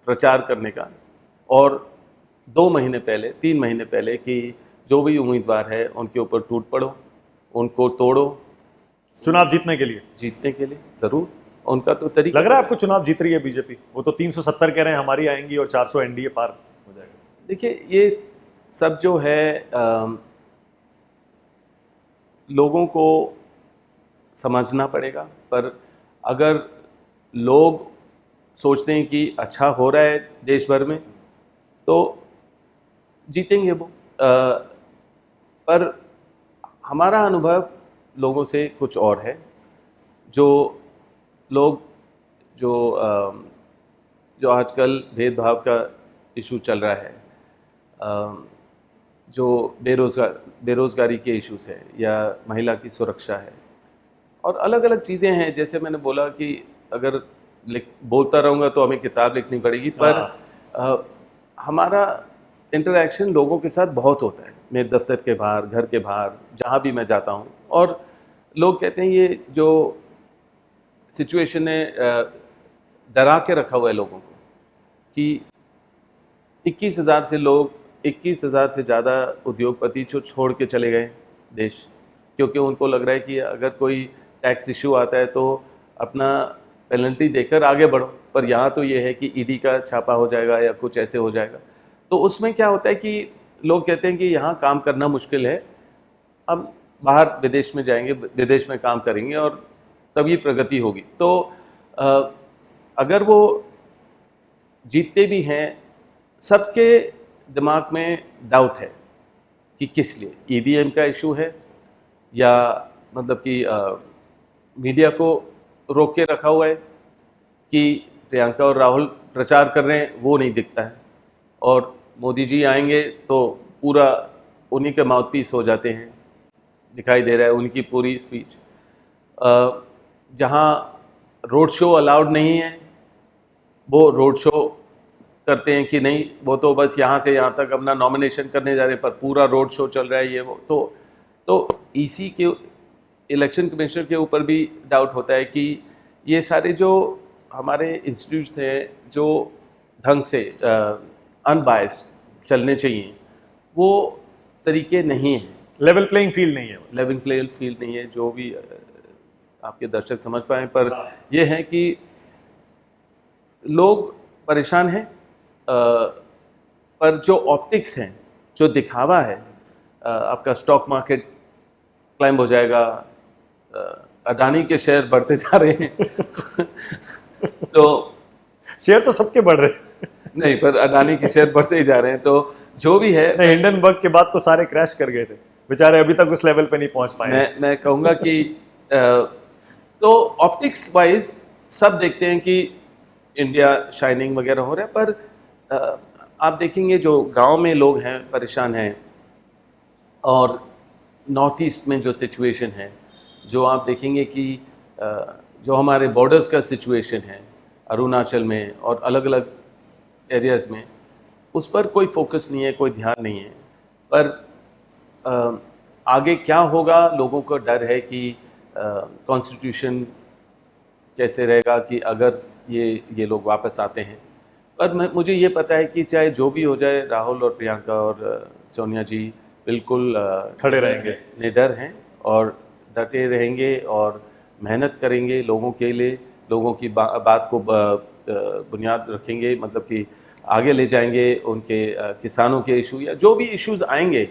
प्रचार करने का, और 2 महीने पहले 3 महीने पहले कि जो भी उम्मीदवार है उनके ऊपर टूट पड़ो, उनको तोड़ो, चुनाव जीतने के लिए? जीतने के लिए ज़रूर उनका तो तरीका। लग रहा है आपको चुनाव जीत रही है बीजेपी? वो तो 370 कह रहे हैं हमारी आएंगी और 400 एनडीए पार हो जाएगा। देखिए ये सब जो है लोगों को समझना पड़ेगा, पर अगर लोग सोचते हैं कि अच्छा हो रहा है देश भर में तो जीतेंगे वो। पर हमारा अनुभव लोगों से कुछ और है। जो लोग जो आजकल भेदभाव का इशू चल रहा है, जो बेरोज़गारी के इश्यूज है या महिला की सुरक्षा है और अलग अलग चीज़ें हैं, जैसे मैंने बोला कि अगर बोलता रहूँगा तो हमें किताब लिखनी पड़ेगी, पर हमारा इंटरेक्शन लोगों के साथ बहुत होता है, मेरे दफ्तर के बाहर, घर के बाहर, जहाँ भी मैं जाता हूँ, और लोग कहते हैं ये जो सिचुएशन ने डरा के रखा हुआ है लोगों को कि 21,000 से लोग 21,000 से ज़्यादा उद्योगपति जो छोड़ के चले गए देश, क्योंकि उनको लग रहा है कि अगर कोई टैक्स इशू आता है तो अपना पेनल्टी देकर आगे बढ़ो, पर यहाँ तो ये है कि ईडी का छापा हो जाएगा या कुछ ऐसे हो जाएगा। तो उसमें क्या होता है कि लोग कहते हैं कि यहाँ काम करना मुश्किल है, हम बाहर विदेश में जाएंगे, विदेश में काम करेंगे और तभी प्रगति होगी। तो अगर वो जीतते भी हैं, सबके दिमाग में डाउट है कि किस लिए, ईवीएम का इशू है या मतलब कि मीडिया को रोक के रखा हुआ है कि प्रियंका और राहुल प्रचार कर रहे हैं वो नहीं दिखता है, और मोदी जी आएंगे तो पूरा उन्हीं के माउथपीस हो जाते हैं, दिखाई दे रहा है उनकी पूरी स्पीच। जहाँ रोड शो अलाउड नहीं है वो रोड शो करते हैं कि नहीं, वो तो बस यहाँ से यहाँ तक अपना नॉमिनेशन करने जा रहे हैं, पर पूरा रोड शो चल रहा है ये वो। तो ईसी के इलेक्शन कमिश्नर के ऊपर भी डाउट होता है कि ये सारे जो हमारे इंस्टीट्यूट्स हैं जो ढंग से अनबायस्ड चलने चाहिए वो तरीके नहीं हैं, लेवल प्लेइंग फील्ड नहीं है। लेवल प्लेइंग फील्ड नहीं है, जो भी आपके दर्शक समझ पाएँ। पर ये है कि लोग परेशान हैं, पर जो ऑप्टिक्स हैं, जो दिखावा है, आपका स्टॉक मार्केट क्लाइंब हो जाएगा, अडानी के शेयर बढ़ते जा रहे हैं तो शेयर तो सबके बढ़ रहे हैं नहीं, पर अडानी के शेयर बढ़ते ही जा रहे हैं। तो जो भी है, हिंडनबर्ग के बाद तो सारे क्रैश कर गए थे बेचारे, अभी तक उस लेवल पे नहीं पहुंच पाए। मैं कहूँगा कि तो ऑप्टिक्स वाइज सब देखते हैं कि इंडिया शाइनिंग वगैरह हो रहा है, पर आप देखेंगे जो गांव में लोग हैं परेशान हैं, और नॉर्थ ईस्ट में जो सिचुएशन है, जो आप देखेंगे कि जो हमारे बॉर्डर्स का सिचुएशन है अरुणाचल में और अलग अलग एरियाज़ में, उस पर कोई फोकस नहीं है, कोई ध्यान नहीं है। पर आगे क्या होगा, लोगों को डर है कि कॉन्स्टिट्यूशन कैसे रहेगा कि अगर ये लोग वापस आते हैं। पर मुझे ये पता है कि चाहे जो भी हो जाए, राहुल और प्रियंका और सोनिया जी बिल्कुल खड़े रहेंगे, निडर हैं और डटे रहेंगे और मेहनत करेंगे लोगों के लिए, लोगों की बात को बुनियाद रखेंगे, मतलब कि आगे ले जाएंगे उनके किसानों के इशू या जो भी इश्यूज आएंगे,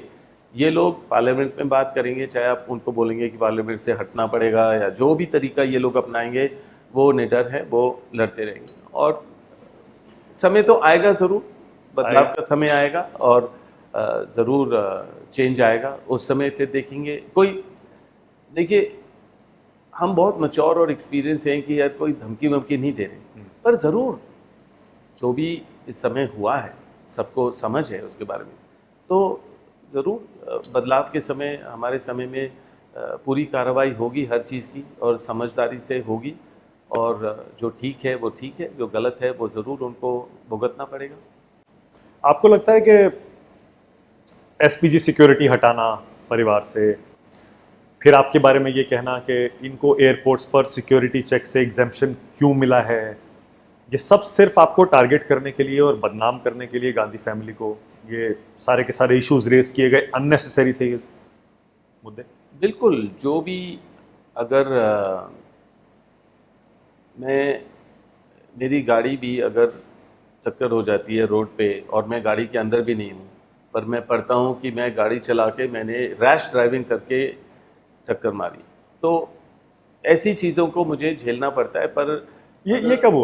ये लोग पार्लियामेंट में बात करेंगे। चाहे आप उनको बोलेंगे कि पार्लियामेंट से हटना पड़ेगा या जो भी तरीका ये लोग अपनाएंगे, वो निडर है, वो लड़ते रहेंगे। और समय तो आएगा ज़रूर, बदलाव का समय आएगा और ज़रूर चेंज आएगा। उस समय फिर देखेंगे, कोई देखिए हम बहुत मैच्योर और एक्सपीरियंस हैं कि यार कोई धमकी वमकी नहीं दे रहे, पर ज़रूर जो भी इस समय हुआ है सबको समझ है उसके बारे में, तो ज़रूर बदलाव के समय, हमारे समय में पूरी कार्रवाई होगी हर चीज़ की और समझदारी से होगी, और जो ठीक है वो ठीक है, जो गलत है वो ज़रूर उनको भुगतना पड़ेगा। आपको लगता है कि एसपीजी सिक्योरिटी हटाना परिवार से, फिर आपके बारे में ये कहना कि इनको एयरपोर्ट्स पर सिक्योरिटी चेक से एग्जेम्पशन क्यों मिला है, ये सब सिर्फ आपको टारगेट करने के लिए और बदनाम करने के लिए गांधी फैमिली को, ये सारे के सारे इश्यूज रेस किए गए अननेसेसरी थे ये मुद्दे? बिल्कुल, जो भी अगर मेरी गाड़ी भी अगर टक्कर हो जाती है रोड पे और मैं गाड़ी के अंदर भी नहीं हूँ, पर मैं पढ़ता हूँ कि मैं गाड़ी चला के मैंने रैश ड्राइविंग करके टक्कर मारी, तो ऐसी चीज़ों को मुझे झेलना पड़ता है। पर ये कब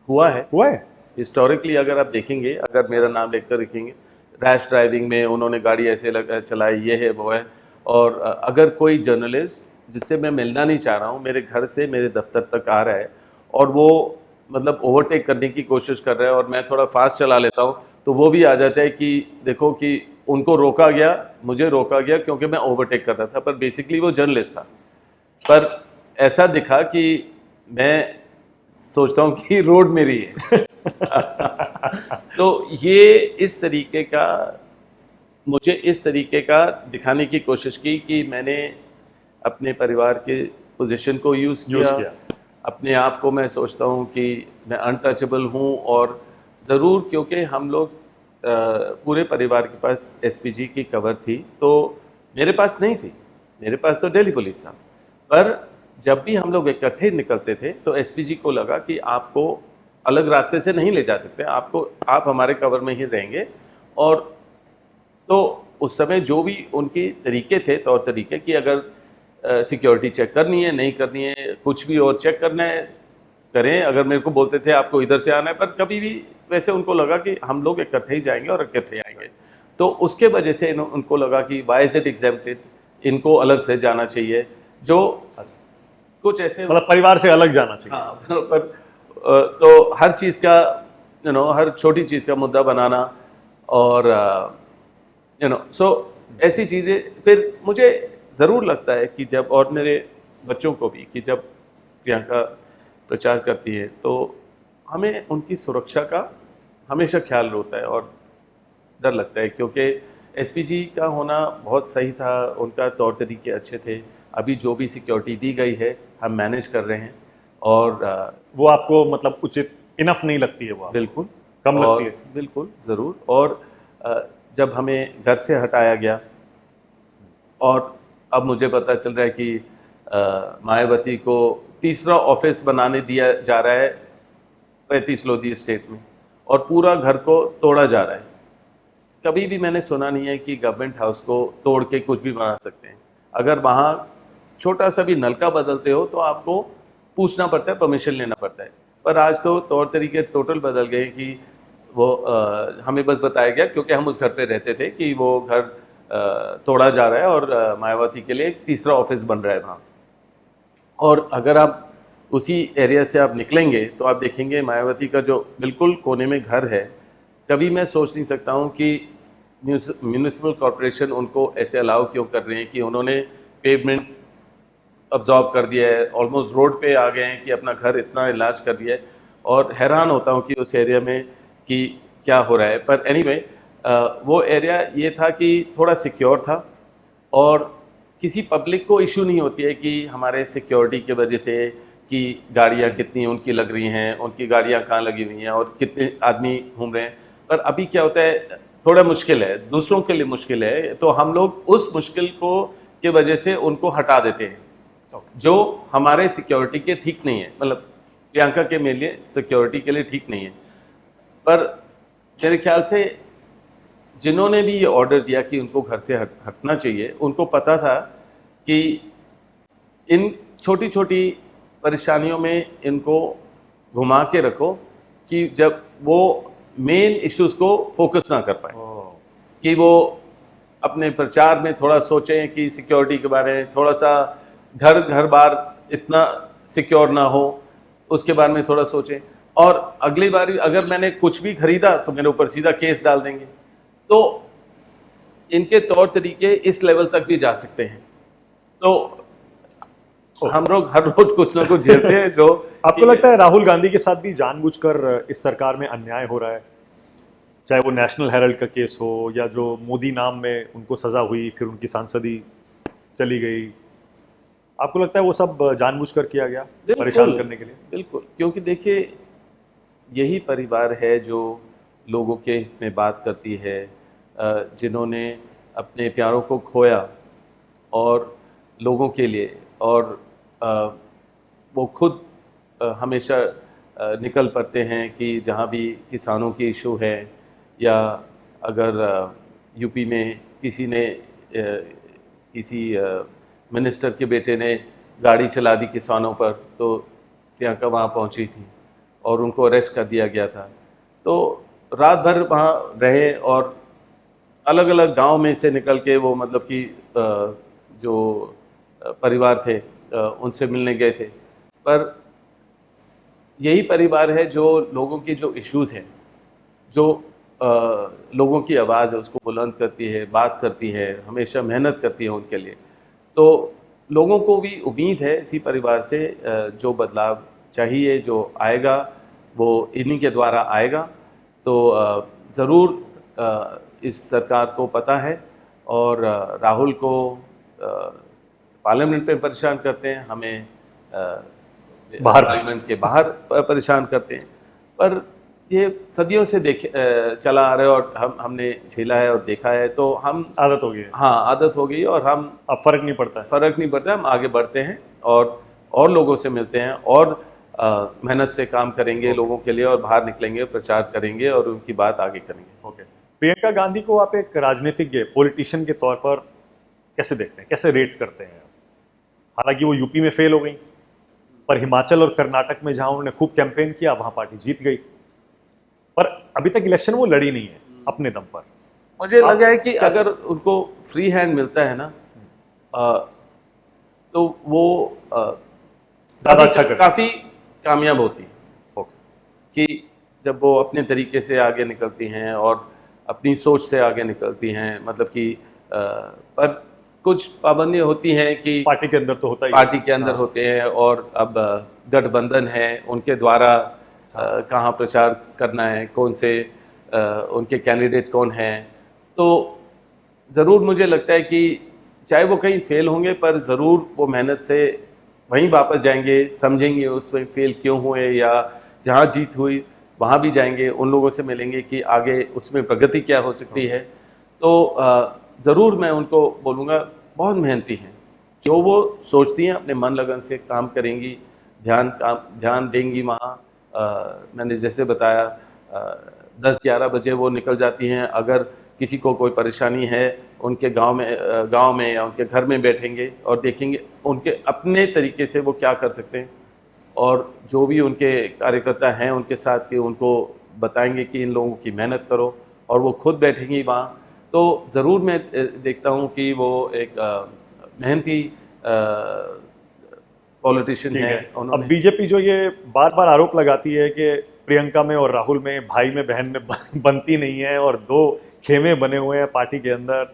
हुआ है हिस्टोरिकली अगर आप देखेंगे, अगर मेरा नाम लेकर रखेंगे, रैश ड्राइविंग में उन्होंने गाड़ी ऐसे चलाई, ये है वो है। और अगर कोई जर्नलिस्ट जिससे मैं मिलना नहीं चाह रहा हूँ मेरे घर से मेरे दफ्तर तक आ रहा है और वो मतलब ओवरटेक करने की कोशिश कर रहा है और मैं थोड़ा फास्ट चला लेता हूँ, तो वो भी आ जाता है कि देखो कि उनको रोका गया, मुझे रोका गया क्योंकि मैं ओवरटेक कर रहा था, पर बेसिकली वो जर्नलिस्ट था। पर ऐसा दिखा कि मैं सोचता हूँ कि रोड मेरी है तो ये इस तरीके का, मुझे इस तरीके का दिखाने की कोशिश की कि मैंने अपने परिवार के पोजीशन को यूज़ किया। अपने आप को मैं सोचता हूँ कि मैं अनटचेबल हूँ, और ज़रूर क्योंकि हम लोग पूरे परिवार के पास एसपीजी की कवर थी, तो मेरे पास नहीं थी, मेरे पास तो दिल्ली पुलिस था। पर जब भी हम लोग इकट्ठे निकलते थे तो एसपीजी को लगा कि आपको अलग रास्ते से नहीं ले जा सकते, आप हमारे कवर में ही रहेंगे। और तो उस समय जो भी उनके तरीके थे, तौर तरीके, कि अगर सिक्योरिटी चेक करनी है, नहीं करनी है, कुछ भी और चेक करना है करें। अगर मेरे को बोलते थे आपको इधर से आना है, पर कभी भी वैसे उनको लगा कि हम लोग इकट्ठे ही जाएंगे और इकट्ठे आएंगे। तो उसके वजह से उनको लगा कि वाई इज इट एग्जेम्प्टेड, इनको अलग से जाना चाहिए, जो कुछ ऐसे मतलब परिवार से अलग जाना चाहिए। हाँ, पर तो हर चीज़ का हर छोटी चीज़ का मुद्दा बनाना, और सो ऐसी चीज़ें। फिर मुझे ज़रूर लगता है कि जब, और मेरे बच्चों को भी, कि जब प्रियंका प्रचार करती है तो हमें उनकी सुरक्षा का हमेशा ख्याल होता है और डर लगता है, क्योंकि एसपीजी का होना बहुत सही था, उनका तौर तरीके अच्छे थे। अभी जो भी सिक्योरिटी दी गई है हम मैनेज कर रहे हैं, और वो आपको मतलब उचित इनफ नहीं लगती है? वो आपको बिल्कुल कम लगती है? बिल्कुल ज़रूर। और जब हमें घर से हटाया गया, और अब मुझे पता चल रहा है कि मायावती को तीसरा ऑफिस बनाने दिया जा रहा है 35 लोधी स्टेट में, और पूरा घर को तोड़ा जा रहा है। कभी भी मैंने सुना नहीं है कि गवर्नमेंट हाउस को तोड़ के कुछ भी बना सकते हैं। अगर वहाँ छोटा सा भी नलका बदलते हो तो आपको पूछना पड़ता है, परमिशन लेना पड़ता है। पर आज तो तौर तरीके टोटल बदल गए कि वो हमें बस बताया गया, क्योंकि हम उस घर पे रहते थे, कि वो घर तोड़ा जा रहा है और मायावती के लिए एक तीसरा ऑफिस बन रहा है वहाँ। और अगर आप उसी एरिया से आप निकलेंगे तो आप देखेंगे मायावती का जो बिल्कुल कोने में घर है। कभी मैं सोच नहीं सकता हूँ कि म्यूनिसिपल कॉरपोरेशन उनको ऐसे अलाउ क्यों कर रहे हैं, कि उन्होंने पेवमेंट अब्जॉर्ब कर दिया है, ऑलमोस्ट रोड पे आ गए हैं, कि अपना घर इतना इलाज कर दिया है। और हैरान होता हूँ कि उस एरिया में कि क्या हो रहा है। पर एनीवे वो एरिया ये था कि थोड़ा सिक्योर था, और किसी पब्लिक को इशू नहीं होती है कि हमारे सिक्योरिटी की वजह से कि गाड़ियाँ कितनी उनकी लग रही हैं, उनकी गाड़ियाँ कहाँ लगी हुई हैं, और कितने आदमी घूम रहे हैं। पर अभी क्या होता है, थोड़ा मुश्किल है, दूसरों के लिए मुश्किल है, तो हम लोग उस मुश्किल को की वजह से उनको हटा देते हैं, जो हमारे सिक्योरिटी के ठीक नहीं है। मतलब प्रियंका के मेरे लिए सिक्योरिटी के लिए ठीक नहीं है। पर मेरे ख्याल से जिन्होंने भी ये ऑर्डर दिया कि उनको घर से हटना चाहिए, उनको पता था कि इन छोटी छोटी परेशानियों में इनको घुमा के रखो, कि जब वो मेन इश्यूज को फोकस ना कर पाए, कि वो अपने प्रचार में थोड़ा सोचें कि सिक्योरिटी के बारे में, थोड़ा सा घर बार इतना सिक्योर ना हो, उसके बारे में थोड़ा सोचें। और अगली बार अगर मैंने कुछ भी खरीदा तो मेरे ऊपर सीधा केस डाल देंगे। तो इनके तौर तरीके इस लेवल तक भी जा सकते हैं। तो हम लोग हर रोज कुछ ना कुछ झेलते हैं। जो आपको लगता है राहुल गांधी के साथ भी जानबूझकर इस सरकार में अन्याय हो रहा है? चाहे वो नेशनल हेराल्ड का केस हो, या जो मोदी नाम में उनको सजा हुई, फिर उनकी सांसदी चली गई, आपको लगता है वो सब जानबूझकर किया गया परेशान करने के लिए? बिल्कुल, क्योंकि देखिए यही परिवार है जो लोगों के हित में बात करती है, जिन्होंने अपने प्यारों को खोया और लोगों के लिए, और वो खुद हमेशा निकल पड़ते हैं कि जहाँ भी किसानों की इशू है, या अगर यूपी में किसी ने किसी मिनिस्टर के बेटे ने गाड़ी चला दी किसानों पर, तो प्रियंका वहाँ पहुँची थी और उनको अरेस्ट कर दिया गया था। तो रात भर वहाँ रहे, और अलग अलग गांव में से निकल के वो, मतलब कि जो परिवार थे उनसे मिलने गए थे। पर यही परिवार है जो लोगों की जो इश्यूज़ हैं, जो लोगों की आवाज़ है उसको बुलंद करती है, बात करती है, हमेशा मेहनत करती है उनके लिए। तो लोगों को भी उम्मीद है इसी परिवार से, जो बदलाव चाहिए, जो आएगा वो इन्हीं के द्वारा आएगा। तो ज़रूर इस सरकार को पता है, और राहुल को पार्लियामेंट में परेशान करते हैं, हमें बाहर पार्लियामेंट के बाहर परेशान करते हैं। पर ये सदियों से चला आ रहा है और हमने झेला है और देखा है, तो हम आदत हो गई है, हाँ आदत हो गई और हम अब फर्क नहीं पड़ता है। फर्क नहीं पड़ता, हम आगे बढ़ते हैं और लोगों से मिलते हैं और मेहनत से काम करेंगे लोगों के लिए और बाहर निकलेंगे, प्रचार करेंगे और उनकी बात आगे करेंगे। ओके, प्रियंका गांधी को आप एक राजनीतिज्ञ पॉलिटिशियन के तौर पर कैसे देखते हैं, कैसे रेट करते हैं? हालांकि वो यूपी में फेल हो गई, पर हिमाचल और कर्नाटक में जहां उन्होंने खूब कैंपेन किया वहां पार्टी जीत गई, पर अभी तक इलेक्शन वो लड़ी नहीं है अपने दम पर। मुझे लगा है कि अगर उनको फ्री हैंड मिलता है ना तो वो ज्यादा अच्छा करते हैं। काफ़ी कामयाब होती है ओके, कि जब वो अपने तरीके से आगे निकलती हैं और अपनी सोच से आगे निकलती हैं। मतलब कि पर कुछ पाबंदियाँ होती हैं कि पार्टी के अंदर तो होता ही है। पार्टी के अंदर होते हैं और अब गठबंधन है, उनके द्वारा कहाँ प्रचार करना है, कौन से उनके कैंडिडेट कौन हैं। तो ज़रूर मुझे लगता है कि चाहे वो कहीं फेल होंगे पर ज़रूर वो मेहनत से वहीं वापस जाएंगे, समझेंगे उसमें फेल क्यों हुए, या जहाँ जीत हुई वहाँ भी जाएंगे, उन लोगों से मिलेंगे कि आगे उसमें प्रगति क्या हो सकती है। तो ज़रूर मैं उनको बोलूँगा बहुत मेहनती हैं, जो वो सोचती हैं अपने मन लगन से काम करेंगी, ध्यान देंगी वहाँ। मैंने जैसे बताया 10-11 बजे वो निकल जाती हैं, अगर किसी को कोई परेशानी है उनके गांव में या उनके घर में बैठेंगे और देखेंगे उनके अपने तरीके से वो क्या कर सकते हैं, और जो भी उनके कार्यकर्ता हैं उनके साथ के उनको बताएंगे कि इन लोगों की मेहनत करो, और वो खुद बैठेंगी वहाँ। तो ज़रूर मैं देखता हूँ कि वो एक मेहनती पॉलिटिशियन है। अब बीजेपी जो ये बार बार आरोप लगाती है कि प्रियंका में और राहुल में, भाई में बहन में बनती नहीं है और दो खेमे बने हुए हैं पार्टी के अंदर,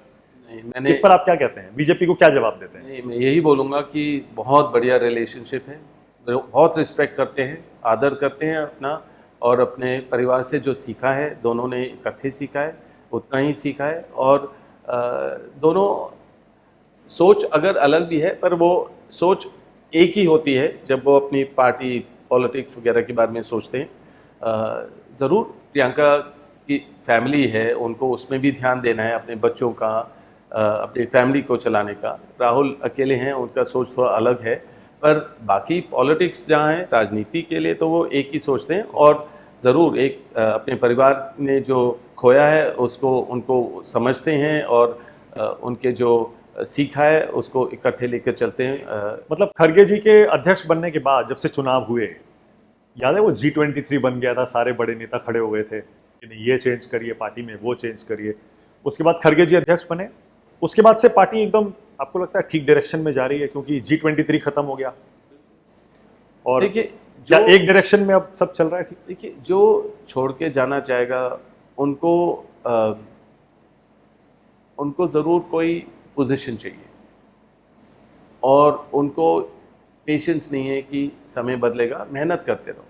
मैंने इस पर आप क्या कहते हैं? बीजेपी को क्या जवाब देते हैं? नहीं, मैं यही बोलूँगा कि बहुत बढ़िया रिलेशनशिप है, बहुत रिस्पेक्ट करते हैं, आदर करते हैं अपना, और अपने परिवार से जो सीखा है दोनों ने इकट्ठे सीखा है, उतना ही सीखा है। और दोनों सोच अगर अलग भी है पर वो सोच एक ही होती है जब वो अपनी पार्टी पॉलिटिक्स वगैरह के बारे में सोचते हैं। ज़रूर प्रियंका की फैमिली है, उनको उसमें भी ध्यान देना है, अपने बच्चों का, अपनी फैमिली को चलाने का। राहुल अकेले हैं, उनका सोच थोड़ा अलग है, पर बाकी पॉलिटिक्स जहाँ है राजनीति के लिए तो वो एक ही सोचते हैं। और ज़रूर एक अपने परिवार ने जो खोया है उसको उनको समझते हैं, और उनके जो सीखा है उसको इकट्ठे लेकर चलते हैं। मतलब खरगे जी के अध्यक्ष बनने के बाद जब से चुनाव हुए, याद है वो G23 बन गया था, सारे बड़े नेता खड़े हो गए थे कि नहीं ये चेंज करिए पार्टी में, वो चेंज करिए। उसके बाद खरगे जी अध्यक्ष बने, उसके बाद से पार्टी एकदम आपको लगता है ठीक डायरेक्शन में जा रही है, क्योंकि G23 खत्म हो गया और देखिए क्या एक डायरेक्शन में अब सब चल रहा है ठीक? देखिए जो छोड़ के जाना चाहेगा उनको ज़रूर कोई पोजीशन चाहिए, और उनको पेशेंस नहीं है कि समय बदलेगा, मेहनत करते रहो।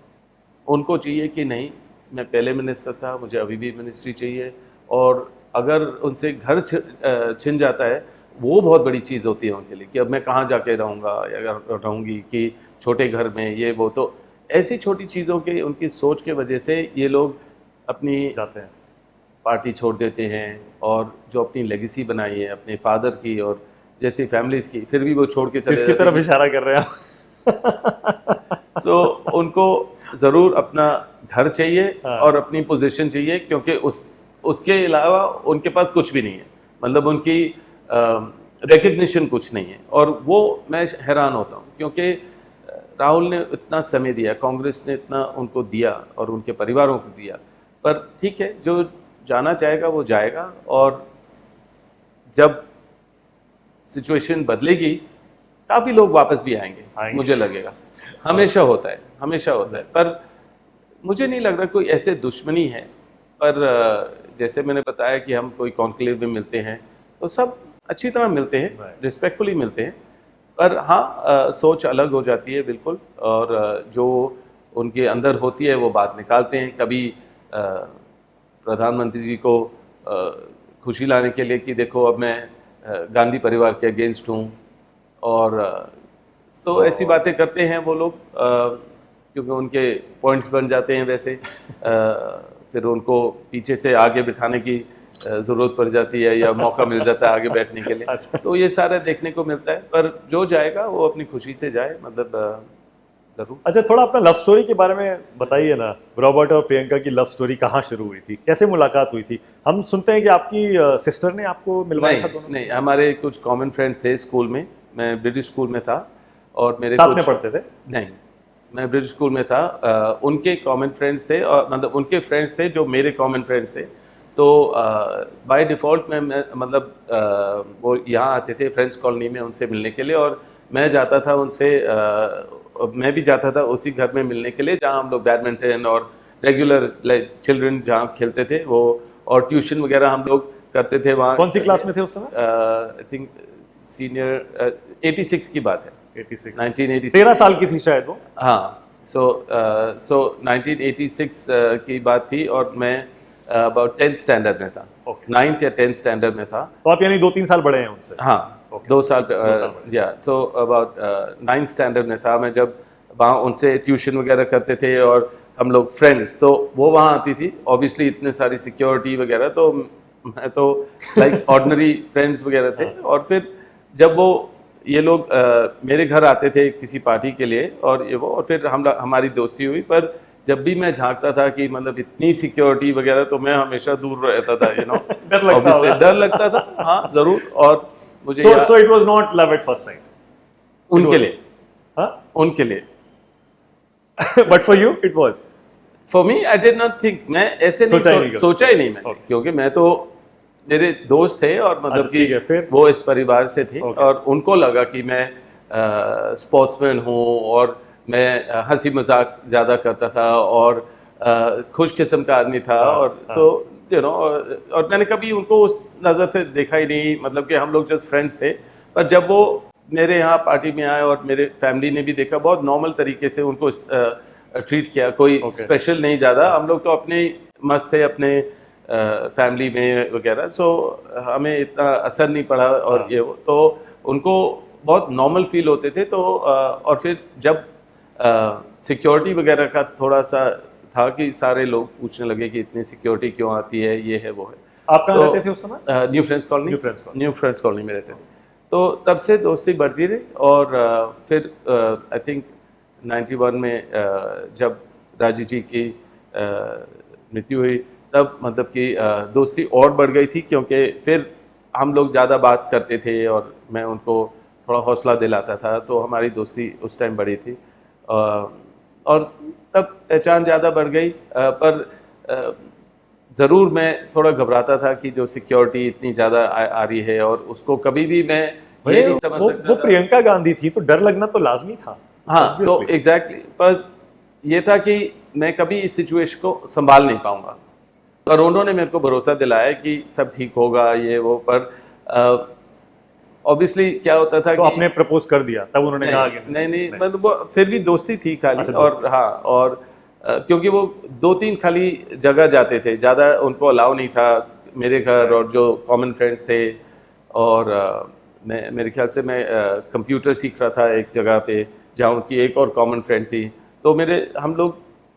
उनको चाहिए कि नहीं, मैं पहले मिनिस्टर था, मुझे अभी भी मिनिस्ट्री चाहिए, और अगर उनसे घर छिन जाता है वो बहुत बड़ी चीज़ होती है उनके लिए कि अब मैं कहाँ जाके रहूँगा या रहूँगी, कि छोटे घर में ये वो। तो ऐसी छोटी चीज़ों के उनकी सोच के वजह से ये लोग अपनी जाते हैं, पार्टी छोड़ देते हैं, और जो अपनी लेगेसी बनाई है अपने फादर की और जैसी फैमिलीज़ की, फिर भी वो छोड़ के चले किसकी जाते तरफ हैं। इशारा कर रहे हैं? सो उनको ज़रूर अपना घर चाहिए हाँ। और अपनी पोजीशन चाहिए, क्योंकि उसके अलावा उनके पास कुछ भी नहीं है। मतलब उनकी रिकग्निशन कुछ नहीं है, और वो मैं हैरान होता हूँ, क्योंकि राहुल ने इतना समय दिया, कांग्रेस ने इतना उनको दिया और उनके परिवारों को दिया। पर ठीक है, जो जाना चाहेगा वो जाएगा, और जब सिचुएशन बदलेगी काफ़ी लोग वापस भी आएंगे। मुझे लगेगा हमेशा होता है, हमेशा होता है। पर मुझे नहीं लग रहा कोई ऐसे दुश्मनी है। पर जैसे मैंने बताया कि हम कोई कॉन्क्लेव में मिलते हैं तो सब अच्छी तरह मिलते हैं, रिस्पेक्टफुली मिलते हैं। पर हाँ, सोच अलग हो जाती है बिल्कुल, और जो उनके अंदर होती है वो बात निकालते हैं। कभी प्रधानमंत्री जी को खुशी लाने के लिए कि देखो अब मैं गांधी परिवार के अगेंस्ट हूँ, और तो ऐसी बातें करते हैं वो लोग, क्योंकि उनके पॉइंट्स बन जाते हैं वैसे। फिर उनको पीछे से आगे बिठाने की ज़रूरत पड़ जाती है या मौका मिल जाता है आगे बैठने के लिए। अच्छा। तो ये सारा देखने को मिलता है, पर जो जाएगा वो अपनी खुशी से जाए, मतलब ज़रूर। अच्छा, थोड़ा अपना लव स्टोरी के बारे में बताइए ना। रॉबर्ट और प्रियंका की लव स्टोरी कहाँ शुरू हुई थी, कैसे मुलाकात हुई थी? हम सुनते हैं कि आपकी सिस्टर ने आपको मिलवाया था दोनों। नहीं, हमारे कुछ कॉमन फ्रेंड थे स्कूल में। मैं ब्रिटिश स्कूल में था और मेरे साथ में पढ़ते थे? नहीं, मैं ब्रिटिश स्कूल में था। उनके कॉमन फ्रेंड्स थे, और मतलब उनके फ्रेंड्स थे जो मेरे कॉमन फ्रेंड्स थे। तो बाय डिफ़ॉल्ट मैं मतलब वो यहाँ आते थे फ्रेंड्स कॉलोनी में उनसे मिलने के लिए, और मैं जाता था उनसे, मैं भी जाता था उसी घर में मिलने के लिए जहाँ हम लोग बैडमिंटन और रेगुलर लाइक चिल्ड्रन जहाँ खेलते थे वो, और ट्यूशन वगैरह हम लोग करते थे वहाँ। कौन सी क्लास में थे उस समय? आई थिंक सीनियर 86 की बात है। 86। 1986। 13 साल की थी शायद वो। हाँ, सो 1986 की बात थी, और मैं अबाउट 10th स्टैंडर्ड में था। Okay. 9th या 10th स्टैंडर्ड में था। तो आप यानी 2-3 साल बड़े हैं उनसे? हाँ, Okay. 2 साल बड़े। या सो अबाउट 9th स्टैंडर्ड में था मैं जब वहाँ उनसे ट्यूशन वगैरह करते थे, और हम लोग फ्रेंड्स, तो वो वहाँ आती थी। ऑब्वियसली इतने सारी सिक्योरिटी वगैरह, तो मैं तो लाइक ऑर्डिनरी फ्रेंड्स वगैरह थे। और फिर जब वो ये लोग मेरे घर आते थे किसी पार्टी के लिए, और ये वो, और फिर हमारी दोस्ती हुई। पर जब भी मैं झांकता था कि मतलब इतनी सिक्योरिटी वगैरह, तो मैं हमेशा दूर रहता था, डर लगता होगा। डर लगता था, हाँ ज़रूर। और मुझे So it was not love at first sight? उनके लिए, हाँ? उनके लिए। But for you it was? For me I did not think, मैं ऐसे सोचा ही नहीं सोचा ही नहीं मैंने। Okay. क्योंकि मैं तो, मेरे दोस्त थे, और मतलब अच्छा, ठीक है, फिर? कि वो इस परिवार से थे। Okay. और उनको लगा कि मैं स्पोर्ट्समैन हूँ, और मैं हंसी मजाक ज़्यादा करता था, और खुश किस्म का आदमी था। और तो और मैंने कभी उनको उस नज़र से देखा ही नहीं, मतलब कि हम लोग जस्ट फ्रेंड्स थे। पर जब वो मेरे यहाँ पार्टी में आए, और मेरे फैमिली ने भी देखा, बहुत नॉर्मल तरीके से उनको ट्रीट किया, कोई स्पेशल नहीं ज़्यादा। हम लोग तो अपने मस्त थे अपने फैमिली में वगैरह, सो हमें इतना असर नहीं पड़ा। और ये वो, तो उनको बहुत नॉर्मल फील होते थे। तो और फिर जब सिक्योरिटी वगैरह का थोड़ा सा था कि सारे लोग पूछने लगे कि इतनी सिक्योरिटी क्यों आती है, ये है वो है। आप कहाँ रहते थे उस समय? New friends colony. New friends colony में रहते थे। तो तब से दोस्ती बढ़ती रही, और फिर आई थिंक 91 में जब राजी जी की मृत्यु हुई, तब मतलब कि दोस्ती और बढ़ गई थी, क्योंकि फिर हम लोग ज़्यादा बात करते थे, और मैं उनको थोड़ा हौसला दिलाता था। तो हमारी दोस्ती उस टाइम बढ़ी थी, और तब पहचान ज़्यादा बढ़ गई। पर ज़रूर मैं थोड़ा घबराता था कि जो सिक्योरिटी इतनी ज़्यादा आ रही है, और उसको कभी भी मैं ये नहीं समझ सकता वो था। प्रियंका गांधी थी, तो डर लगना तो लाजमी था। हाँ, तो Obviously. एग्जैक्टली, पर ये था कि मैं कभी इस सिचुएशन को संभाल नहीं पाऊंगा। और उन्होंने मेरे को भरोसा दिलाया कि सब ठीक होगा, ये वो। पर ऑब्वियसली क्या होता था तो कि आपने प्रपोज कर दिया, तब उन्होंने कहा कि नहीं, मतलब वो फिर भी दोस्ती थी खाली। अच्छा, और हाँ, और क्योंकि वो 2-3 खाली जगह जाते थे, ज़्यादा उनको अलाउ नहीं था मेरे घर, और जो कॉमन फ्रेंड्स थे। और मैं, मेरे ख्याल से मैं कंप्यूटर सीख रहा था एक जगह पे, जहाँ उनकी एक और कॉमन फ्रेंड थी। तो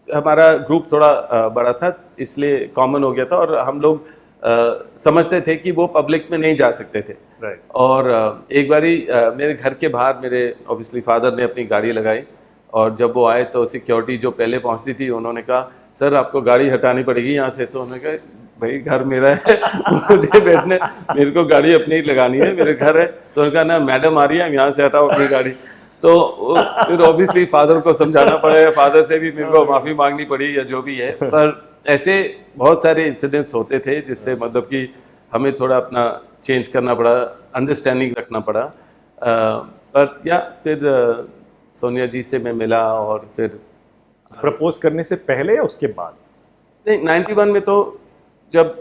हमारा ग्रुप थोड़ा बड़ा था, इसलिए कॉमन हो गया था। और हम लोग समझते थे कि वो पब्लिक में नहीं जा सकते थे। Right. और एक बारी मेरे घर के बाहर मेरे ऑब्वियसली फादर ने अपनी गाड़ी लगाई, और जब वो आए तो सिक्योरिटी जो पहले पहुंचती थी, उन्होंने कहा सर आपको गाड़ी हटानी पड़ेगी यहाँ से। तो उन्होंने कहा भाई घर मेरा है मुझे बैठने, मेरे को गाड़ी अपनी ही लगानी है, मेरे घर है। तो उन्होंने कहा ना मैडम आ रही है, हम यहाँ से हटाओ अपनी गाड़ी। तो फिर ऑब्वियसली फादर को समझाना पड़ा, फादर से भी मेरे को माफ़ी मांगनी पड़ी, या जो भी है। पर ऐसे बहुत सारे इंसिडेंट्स होते थे जिससे मतलब कि हमें थोड़ा अपना चेंज करना पड़ा, अंडरस्टैंडिंग रखना पड़ा। पर या फिर सोनिया जी से मैं मिला, और फिर प्रपोज करने से पहले या उसके बाद? नहीं, 91 में तो जब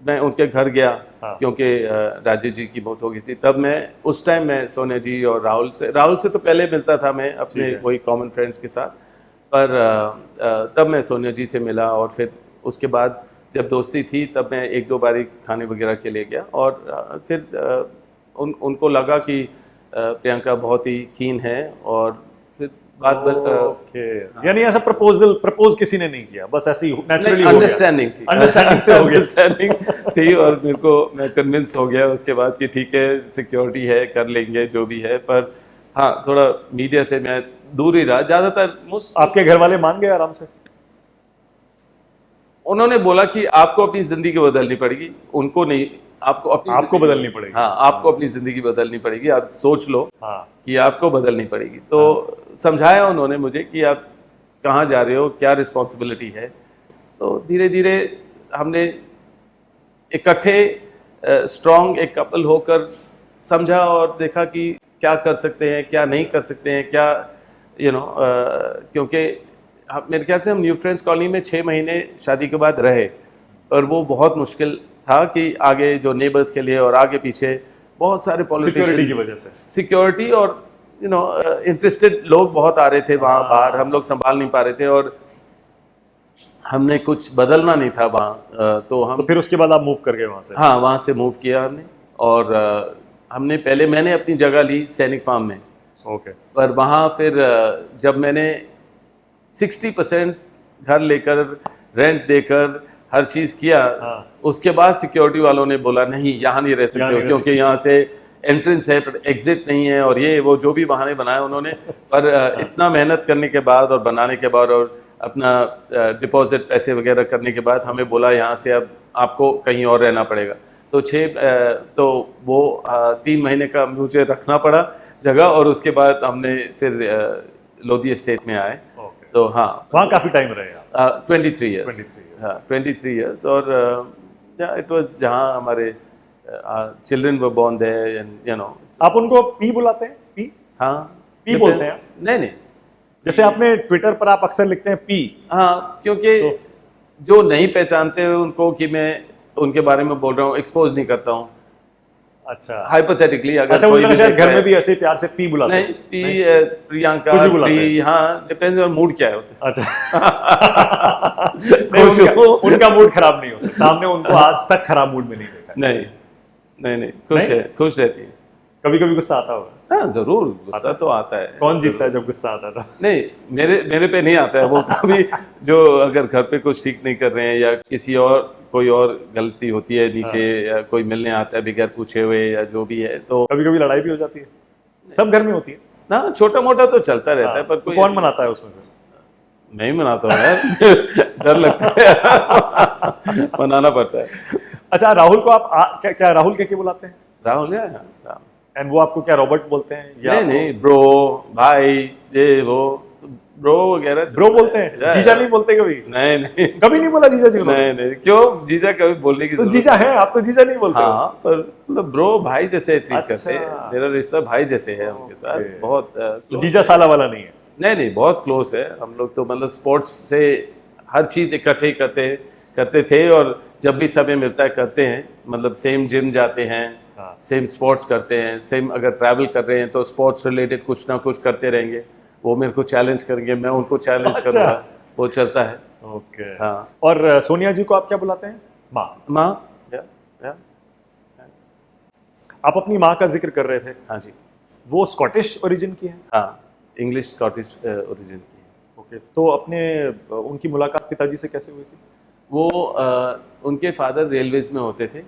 मैं उनके घर गया, क्योंकि राजेश जी की मौत हो गई थी, तब मैं उस टाइम मैं सोनिया जी और राहुल से तो पहले मिलता था मैं अपने वही कॉमन फ्रेंड्स के साथ। पर तब मैं सोनिया जी से मिला, और फिर उसके बाद जब दोस्ती थी तब मैं 1-2 बारी खाने वगैरह के लिए गया। और फिर उनको लगा कि प्रियंका बहुत ही कीन है और फिर बात ओके, यानी ऐसा प्रपोज किसी ने नहीं किया, बस ऐसे ही नेचुरली हो गया। अंडरस्टैंडिंग थी, अंडरस्टैंडिंग से हो गया। अंडरस्टैंडिंग थी और मेरे को मैं कन्विंस हो गया उसके बाद कि ठीक है सिक्योरिटी है कर लेंगे जो भी है, पर हाँ थोड़ा मीडिया से मैं दूर ही रहा ज़्यादातर। आपके घर वाले मान गए आराम से? उन्होंने बोला कि आपको अपनी जिंदगी बदलनी पड़ेगी, उनको नहीं, आपको आपको बदलनी पड़ेगी। हाँ आपको अपनी जिंदगी बदलनी पड़ेगी, आप सोच लो हाँ। कि आपको बदलनी पड़ेगी। तो समझाया उन्होंने मुझे कि आप कहाँ जा रहे हो, क्या रिस्पॉन्सिबिलिटी है। तो धीरे धीरे हमने इकट्ठे स्ट्रॉन्ग एक कपल होकर समझा और देखा कि क्या कर सकते हैं क्या नहीं कर सकते हैं, क्या क्योंकि मेरे ख्याल से हम न्यू फ्रेंड्स कॉलोनी में 6 महीने शादी के बाद रहे और वो बहुत मुश्किल था कि आगे जो नेबर्स के लिए और आगे पीछे बहुत सारे सिक्योरिटी की वजह से, सिक्योरिटी और इंटरेस्टेड लोग बहुत आ रहे थे वहाँ बाहर, हम लोग संभाल नहीं पा रहे थे और हमने कुछ बदलना नहीं था वहाँ। तो फिर उसके बाद आप मूव कर गए वहाँ से? हाँ वहाँ से मूव किया हमने और हमने मैंने अपनी जगह ली सैनिक फार्म में। ओके। पर वहाँ फिर जब मैंने 60% घर लेकर रेंट देकर हर चीज़ किया, उसके बाद सिक्योरिटी वालों ने बोला नहीं यहाँ नहीं रह सकते हो क्योंकि यहाँ से एंट्रेंस है पर एग्जिट नहीं है और ये वो जो भी बहाने बनाए उन्होंने। पर इतना मेहनत करने के बाद और बनाने के बाद और अपना डिपॉजिट पैसे वगैरह करने के बाद हमें बोला यहाँ से अब आपको कहीं और रहना पड़ेगा। तो वो 3 महीने का मुझे रखना पड़ा जगह और उसके बाद हमने फिर लोधी एस्टेट में आए। तो हाँ वहाँ काफ़ी टाइम रहे आप? 23 ईयर्स। हाँ 23 ईयर्स और इट वाज जहाँ हमारे children were born there and आप उनको पी बुलाते हैं? पी? हाँ पी बोलते हैं? नहीं जैसे आपने ट्विटर पर आप अक्सर लिखते हैं पी। हाँ क्योंकि जो नहीं पहचानते उनको कि मैं उनके बारे में बोल रहा हूँ एक्सपोज नहीं करता हूँ। अच्छा, हाइपोथेटिकली अगर अच्छा, कोई भी शायद घर में भी ऐसे प्यार से पी बुलाते हैं? नहीं पी प्रियंका पी, हाँ डिपेंड्स ऑन मूड क्या है उसमें। अच्छा उनका मूड खराब नहीं हो सकता, हमने उनको आज तक खराब मूड में नहीं देखा। नहीं खुश रहती है। कभी कभी गुस्सा आता होगा? हाँ जरूर गुस्सा तो आता है। कौन जीतता है जब गुस्सा आता था? नहीं मेरे पे नहीं आता है वो कभी। जो अगर घर पे कुछ ठीक नहीं कर रहे हैं या किसी और कोई और गलती होती है नीचे या कोई मिलने आता है बगैर पूछे हुए या जो भी है, तो कभी कभी लड़ाई भी हो जाती है। सब घर में होती है ना, छोटा मोटा तो चलता रहता है। पर तो कौन मनाता है उसमें? नहीं मनाता हूँ यार डर लगता है मनाना पड़ता है। अच्छा, राहुल को आप क्या राहुल के बुलाते हैं? राहुल या एंड वो आपको क्या रॉबर्ट बोलते हैं या? नहीं ब्रो भाई ये वो ब्रो वगैरह ब्रो बोलते हैं? जीजा नहीं बोलते कभी? नहीं कभी नहीं बोला जीजा जी? नहीं क्यों जीजा कभी बोलने की तो जीजा है आप, तो जीजा नहीं बोलते? हाँ पर मतलब ब्रो भाई जैसे ट्रीट करते हैं। मेरा रिश्ता भाई जैसे है उनके साथ, बहुत जीजा साला वाला नहीं है? नहीं बहुत क्लोज है हम लोग तो। मतलब स्पोर्ट्स से हर चीज़ इकट्ठे करते थे और जब भी समय मिलता है करते हैं। मतलब सेम जिम जाते हैं, सेम स्पोर्ट्स करते हैं, सेम अगर ट्रैवल कर रहे हैं तो स्पोर्ट्स रिलेटेड कुछ ना कुछ करते रहेंगे। वो मेरे को चैलेंज करेंगे, मैं उनको चैलेंज करूँगा, वो चलता है। ओके। हाँ। और सोनिया जी को आप क्या बुलाते हैं? माँ। आप अपनी माँ का जिक्र कर रहे थे। हाँ जी। वो स्कॉटिश ओरिजिन की है? हाँ इंग्लिश स्कॉटिश ओरिजिन की है। ओके। तो उनकी मुलाकात पिताजी से कैसे हुई थी? वो उनके फादर रेलवेज में होते थे,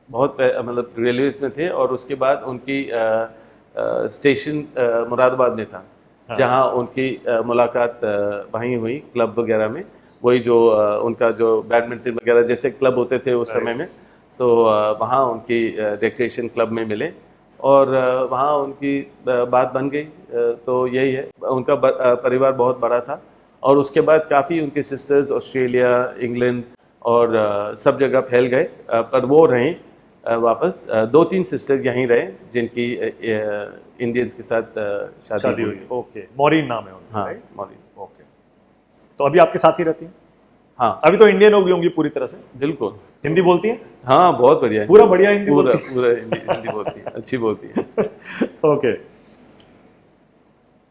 बहुत मतलब रेलवेज में थे और उसके बाद उनकी स्टेशन मुरादाबाद में था। जहाँ उनकी मुलाकात वहीं हुई क्लब वगैरह में। वही जो उनका जो बैडमिंटन वगैरह जैसे क्लब होते थे उस समय में। सो वहाँ उनकी रिक्रिएशन क्लब में मिले और वहाँ उनकी बात बन गई। तो यही है, उनका परिवार बहुत बड़ा था और उसके बाद काफ़ी उनके सिस्टर्स ऑस्ट्रेलिया, इंग्लैंड और सब जगह फैल गए। पर वो रहें वापस 2-3 सिस्टर्स यहीं रहे जिनकी इंडियंस के साथ शादी हुई। ओके। मॉरीन नाम है उनका? हाँ मॉरीन। ओके। तो अभी आपके साथ ही रहती हैं? हाँ। अभी तो इंडियन हो गई होंगी पूरी तरह से? बिल्कुल। हिंदी बोलती हैं? हाँ बहुत बढ़िया। पूरा बढ़िया हिंदी पूरा हिंदी बोलती है, अच्छी बोलती है। ओके।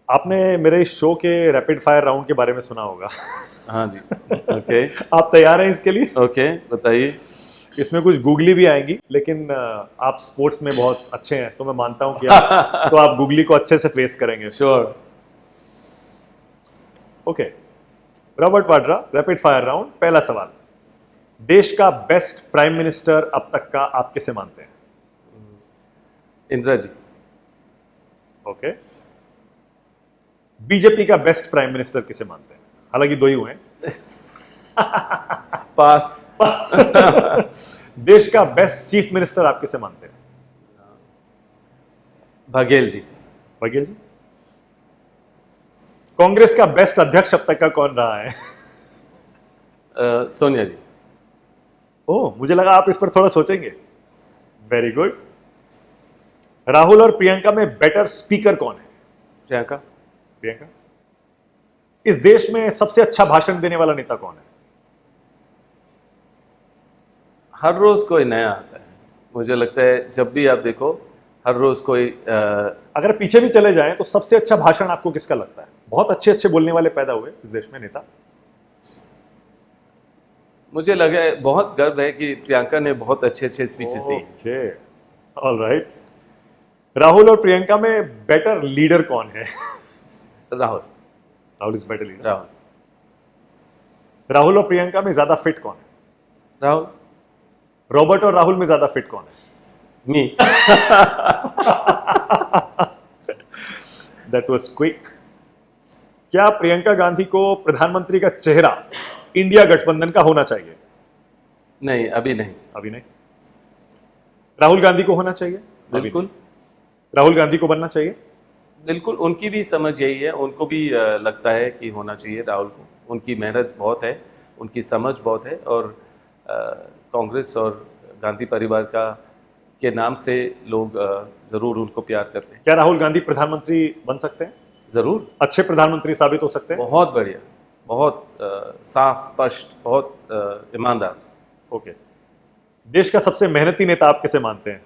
आपने मेरे इस शो के रैपिड फायर राउंड के बारे में सुना होगा। हाँ जी। ओके। आप तैयार हैं इसके लिए? ओके बताइए। इसमें कुछ गूगली भी आएंगी, लेकिन आप स्पोर्ट्स में बहुत अच्छे हैं तो मैं मानता हूं कि आप तो आप गूगली को अच्छे से फेस करेंगे। Sure. Okay, Robert Vadra, rapid fire round. पहला सवाल, देश का बेस्ट प्राइम मिनिस्टर अब तक का आप किसे मानते हैं? इंदिरा जी। ओके, बीजेपी का बेस्ट प्राइम मिनिस्टर किसे मानते हैं? हालांकि दो ही हुए हैं। पास। देश का बेस्ट चीफ मिनिस्टर आप किसे मानते हैं? बघेल जी। बघेल जी। कांग्रेस का बेस्ट अध्यक्ष अब तक का कौन रहा है? सोनिया जी। ओह, मुझे लगा आप इस पर थोड़ा सोचेंगे। Very good. राहुल और प्रियंका में बेटर स्पीकर कौन है? प्रियंका। प्रियंका। इस देश में सबसे अच्छा भाषण देने वाला नेता कौन है? हर रोज कोई नया आता है, मुझे लगता है जब भी आप देखो हर रोज कोई अगर पीछे भी चले जाएं तो सबसे अच्छा भाषण आपको किसका लगता है? बहुत अच्छे अच्छे बोलने वाले पैदा हुए इस देश में नेता। मुझे लगा है, बहुत गर्व है कि प्रियंका ने बहुत अच्छे अच्छे स्पीचेस दी। Okay, alright. राहुल और प्रियंका में बेटर लीडर कौन है? Rahul. Rahul is better leader. Rahul. Rahul और प्रियंका में ज्यादा फिट कौन है? राहुल। रॉबर्ट और राहुल में ज्यादा फिट कौन है? मी। That was quick. क्या प्रियंका गांधी को प्रधानमंत्री का चेहरा इंडिया गठबंधन का होना चाहिए? नहीं, अभी नहीं। अभी नहीं। राहुल गांधी को होना चाहिए? अभी बिल्कुल। नहीं। राहुल गांधी को बनना चाहिए? बिल्कुल, उनकी भी समझ यही है, उनको भी लगता है कि होना चाहिए राहुल को। उनकी मेहनत बहुत है, उनकी समझ बहुत है, और कांग्रेस और गांधी परिवार का के नाम से लोग ज़रूर उनको प्यार करते हैं। क्या राहुल गांधी प्रधानमंत्री बन सकते हैं? ज़रूर। अच्छे प्रधानमंत्री साबित हो सकते हैं? बहुत बढ़िया, बहुत साफ, स्पष्ट, बहुत ईमानदार। ओके। देश का सबसे मेहनती नेता आप किसे मानते हैं?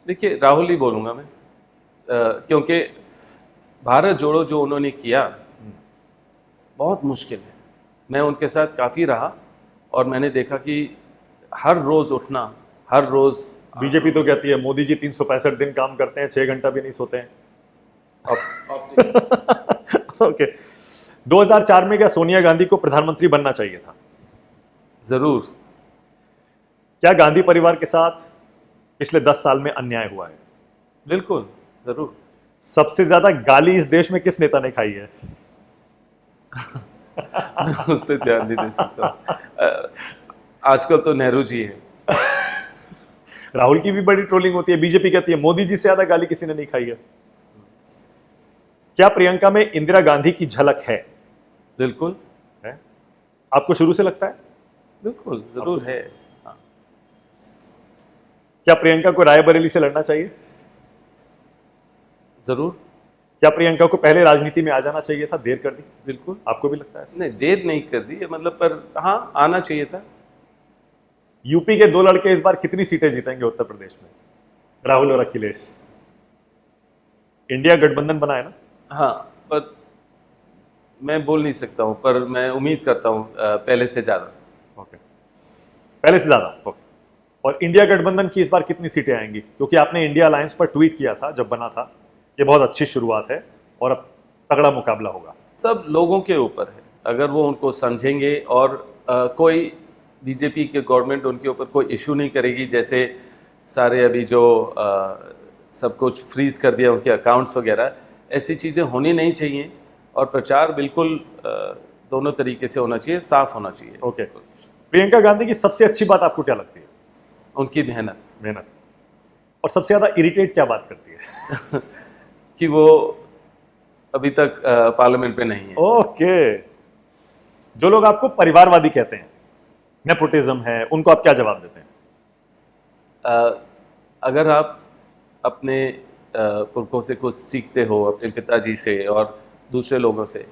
देखिए, राहुल ही बोलूँगा मैं, क्योंकि भारत जोड़ो जो उन्होंने किया बहुत मुश्किल है। मैं उनके साथ काफ़ी रहा और मैंने देखा कि हर रोज़ उठना, हर रोज़। बीजेपी तो कहती है मोदी जी 365 दिन काम करते हैं, 6 घंटा भी नहीं सोते हैं। ओके। 2004 में क्या सोनिया गांधी को प्रधानमंत्री बनना चाहिए था? ज़रूर। क्या गांधी परिवार के साथ पिछले 10 साल में अन्याय हुआ है? बिल्कुल, ज़रूर। सबसे ज्यादा गाली इस देश में किस नेता ने खाई है? उस पर ध्यान नहीं दे सकता। आजकल तो नेहरू जी हैं। राहुल की भी बड़ी ट्रोलिंग होती है, बीजेपी कहती है मोदी जी से ज्यादा गाली किसी ने नहीं खाई है। क्या प्रियंका में इंदिरा गांधी की झलक है? बिल्कुल है। आपको शुरू से लगता है? बिल्कुल, ज़रूर है। हाँ। क्या प्रियंका को रायबरेली से लड़ना चाहिए? ज़रूर। क्या प्रियंका को पहले राजनीति में आ जाना चाहिए था? देर कर दी? बिल्कुल। आपको भी लगता है ऐसा? नहीं, देर नहीं कर दी, मतलब, पर हाँ, आना चाहिए था। यूपी के दो लड़के इस बार कितनी सीटें जीतेंगे उत्तर प्रदेश में? राहुल और अखिलेश। इंडिया गठबंधन बना है ना? हाँ, पर मैं बोल नहीं सकता हूँ, पर मैं उम्मीद करता हूँ पहले से ज़्यादा। ओके, पहले से ज्यादा। ओके। और इंडिया गठबंधन की इस बार कितनी सीटें आएंगी? क्योंकि आपने इंडिया अलायंस पर ट्वीट किया था जब बना था, ये बहुत अच्छी शुरुआत है और अब तगड़ा मुकाबला होगा। सब लोगों के ऊपर है, अगर वो उनको समझेंगे और कोई बीजेपी के गवर्नमेंट उनके ऊपर कोई इशू नहीं करेगी, जैसे सारे अभी जो सब कुछ फ्रीज कर दिया उनके अकाउंट्स वगैरह, ऐसी चीज़ें होनी नहीं चाहिए। और प्रचार बिल्कुल दोनों तरीके से होना चाहिए, साफ होना चाहिए। ओके। प्रियंका गांधी की सबसे अच्छी बात आपको क्या लगती है? उनकी मेहनत। मेहनत। और सबसे ज्यादा इरिटेट क्या बात करती है? कि वो अभी तक पार्लियामेंट में नहीं है। ओके। जो लोग आपको परिवारवादी कहते हैं, नेपोटिज्म है, उनको आप क्या जवाब देते हैं? अगर आप अपने पुरखों से कुछ सीखते हो, अपने पिताजी से और दूसरे लोगों से,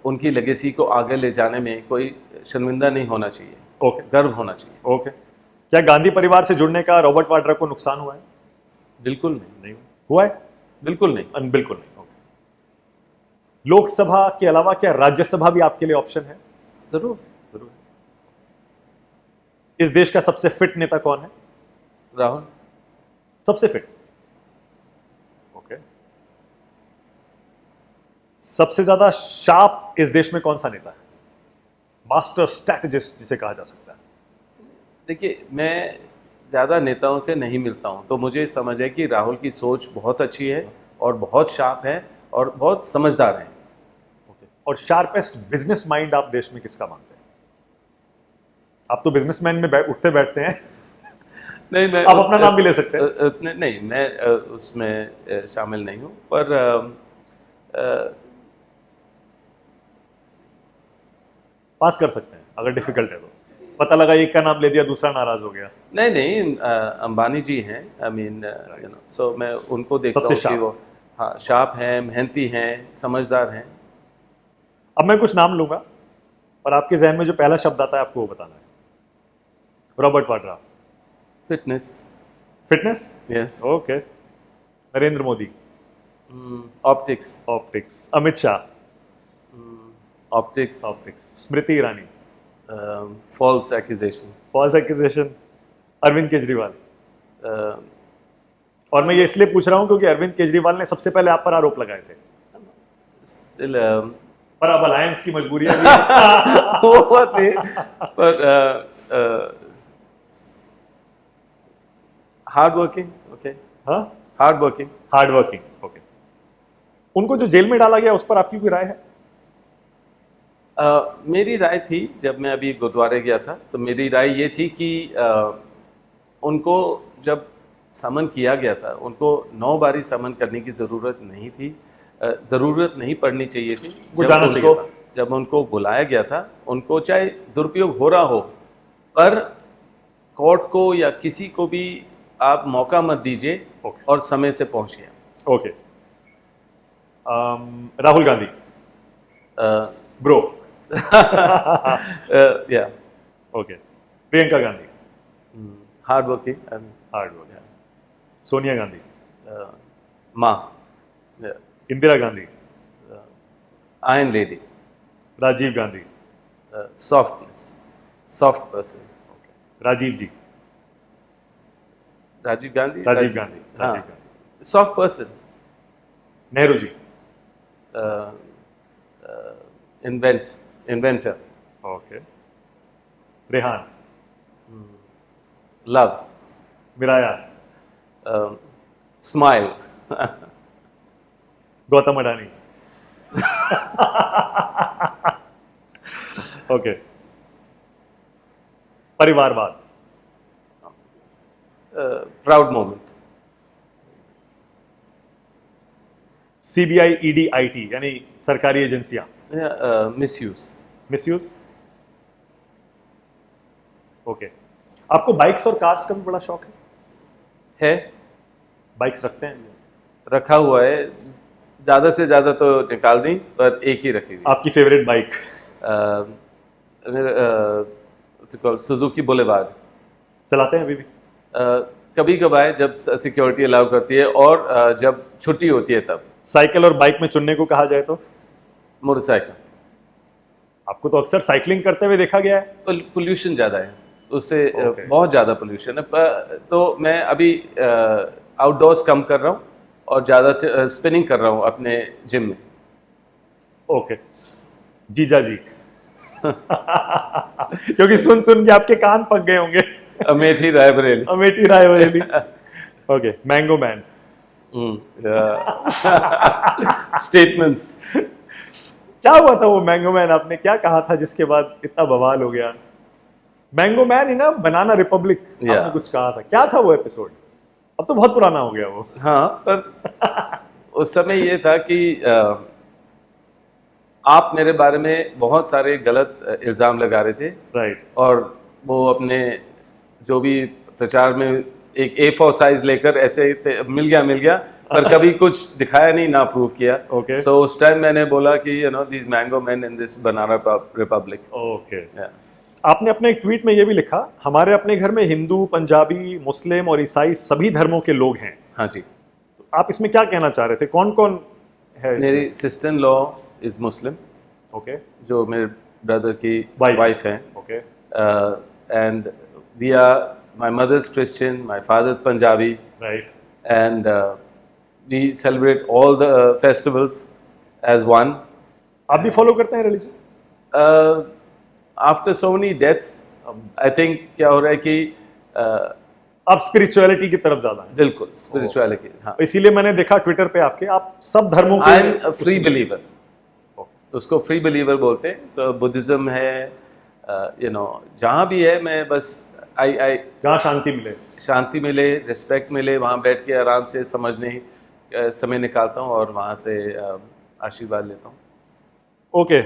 उनकी लेगेसी को आगे ले जाने में कोई शर्मिंदा नहीं होना चाहिए। ओके। गर्व होना चाहिए। ओके। क्या गांधी परिवार से जुड़ने का रॉबर्ट वाड्रा को नुकसान हुआ है? बिल्कुल नहीं। नहीं हुआ है? बिल्कुल नहीं। बिल्कुल नहीं। ओके। लोकसभा के अलावा क्या राज्यसभा भी आपके लिए ऑप्शन है? ज़रूर। जरूर। इस देश का सबसे फिट नेता कौन है? राहुल। सबसे फिट। ओके। सबसे ज्यादा शार्प इस देश में कौन सा नेता है? मास्टर स्ट्रैटेजिस्ट जिसे कहा जा सकता है। देखिए, मैं ज़्यादा नेताओं से नहीं मिलता हूँ, तो मुझे समझ है कि राहुल की सोच बहुत अच्छी है और बहुत शार्प है और बहुत समझदार है। ओके। और शार्पेस्ट बिजनेस माइंड आप देश में किसका मानते हैं? आप तो बिजनेसमैन में उठते बैठते हैं। नहीं, मैं आप अपना नाम भी ले सकते हैं। नहीं, मैं उसमें शामिल नहीं हूँ, पर पास कर सकते हैं अगर डिफिकल्ट है तो। पता लगा एक का नाम ले दिया, दूसरा नाराज हो गया। नहीं, अंबानी जी हैं, आई मीन, यू नो, सो मैं उनको देखता सबसे हूँ कि sharp। वो, हाँ, शार्प हैं, मेहनती हैं, समझदार हैं। अब मैं कुछ नाम लूंगा और आपके जहन में जो पहला शब्द आता है आपको वो बताना है। Robert Vadra. Fitness. Fitness. Yes. Okay. Narendra Modi. Optics. Optics. Amit Shah. Optics. Optics. Smriti Irani. False accusation. False accusation. Arvind Kejriwal. और मैं ये इसलिए पूछ रहा हूं क्योंकि अरविंद केजरीवाल ने सबसे पहले आप पर आरोप लगाए थे, पर अब अलायंस की मजबूरियां भी हैं। वो बात नहीं, पर हार्ड वर्किंग। ओके। हाँ, hard working. Hard working. Okay. उनको जो जेल में डाला गया उस पर आपकी कोई राय है? मेरी राय थी, जब मैं अभी गुरुद्वारे गया था, तो मेरी राय ये थी कि उनको जब समन किया गया था, उनको 9 बारी समन करने की ज़रूरत नहीं थी, ज़रूरत नहीं पड़नी चाहिए थी। वो जाना चाहिए था। जब उनको बुलाया गया था, उनको चाहे दुरुपयोग हो रहा हो, पर कोर्ट को या किसी को भी आप मौका मत दीजिए और समय से पहुंचिए। ओके। राहुल गांधी। ब्रो। या। Okay. Priyanka Gandhi. Hard working. Hard working. Sonia Gandhi. माँ। Indira Gandhi. Iron lady. Rajiv Gandhi. Softness, soft person. Rajiv ji. Rajiv Gandhi. Rajiv Gandhi. हाँ, Rajiv Gandhi. Soft person. Nehru ji. Inventor. Okay. Rehan. Love. Miraya. Smile. Gautam Adani. Okay. परिवारवाद। Proud moment. CBI, ED, IT यानी सरकारी एजेंसियां। मिसयूज। मिसयूज। ओके। आपको बाइक्स और कार्स का भी बड़ा शौक है? बाइक्स रखते हैं? रखा हुआ है, ज़्यादा से ज़्यादा तो निकाल दी, पर एक ही रखी हुई। आपकी फेवरेट बाइक? Suzuki boulevard. चलाते हैं अभी भी? कभी कभार जब सिक्योरिटी अलाउ करती है, और जब छुट्टी होती है तब। साइकिल और बाइक में चुनने को कहा जाए तो? मोटरसाइकिल। आपको तो अक्सर साइकिलिंग करते हुए देखा गया है। पोल्यूशन ज़्यादा है उससे। Okay. बहुत ज़्यादा पोल्यूशन है, तो मैं अभी आउटडोर्स कम कर रहा हूँ और ज़्यादा स्पिनिंग कर रहा हूँ अपने जिम में। ओके। जीजा जी। क्योंकि सुन सुन के आपके कान पक गए होंगे। Amethi Raebareli. Amethi Raebareli. Okay. Mango man. Statements. क्या हुआ था वो मैंगो मैन? आपने क्या कहा था जिसके बाद इतना बवाल हो गया? Mango man in banana Republic आपने कुछ कहा था, क्या था वो एपिसोड? अब तो बहुत पुराना हो गया वो। हाँ, पर उस समय ये था कि आप मेरे बारे में बहुत सारे गलत इल्ज़ाम लगा रहे थे। राइट। और वो अपने जो भी प्रचार में एक A4 साइज लेकर ऐसे मिल गया, पर कभी कुछ दिखाया नहीं, ना प्रूव किया। Okay. So उस टाइम मैंने बोला कि these mango men in this banana republic. Okay. Yeah. आपने अपने एक ट्वीट में ये भी लिखा, हमारे अपने घर में हिंदू, पंजाबी, मुस्लिम और ईसाई सभी धर्मों के लोग हैं। हाँ जी। तो आप इसमें क्या कहना चाह रहे थे? कौन कौन है इसमें? मेरी sister in law is Muslim, okay. जो मेरे ब्रदर की Wife. वाइफ हैं, okay and we are, my mother's Christian, my father's Punjabi, right and we celebrate all the festivals as one. आप भी फॉलो करते हैं religion? After so many deaths, I think क्या हो रहा है कि आप स्पिरिचुअलिटी की तरफ ज्यादा हैं, बिल्कुल स्पिरिचुअलिटी, हाँ। इसीलिए मैंने देखा ट्विटर पे आपके, आप सब धर्मों आई एम अ के फ्री बिलीवर, उसको फ्री बिलीवर बोलते हैं। तो बुद्धिज्म है, जहाँ भी है मैं बस आई जहाँ शांति मिले। शांति मिले, रिस्पेक्ट मिले, वहाँ बैठ के आराम से समझने समय निकालता हूँ और वहाँ से आशीर्वाद लेता हूँ। ओके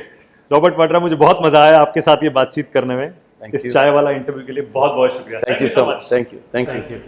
रॉबर्ट वाड्रा, मुझे बहुत मजा आया आपके साथ ये बातचीत करने में। Thank इस you. चाय वाला इंटरव्यू के लिए बहुत बहुत शुक्रिया। Thank you so much, thank you.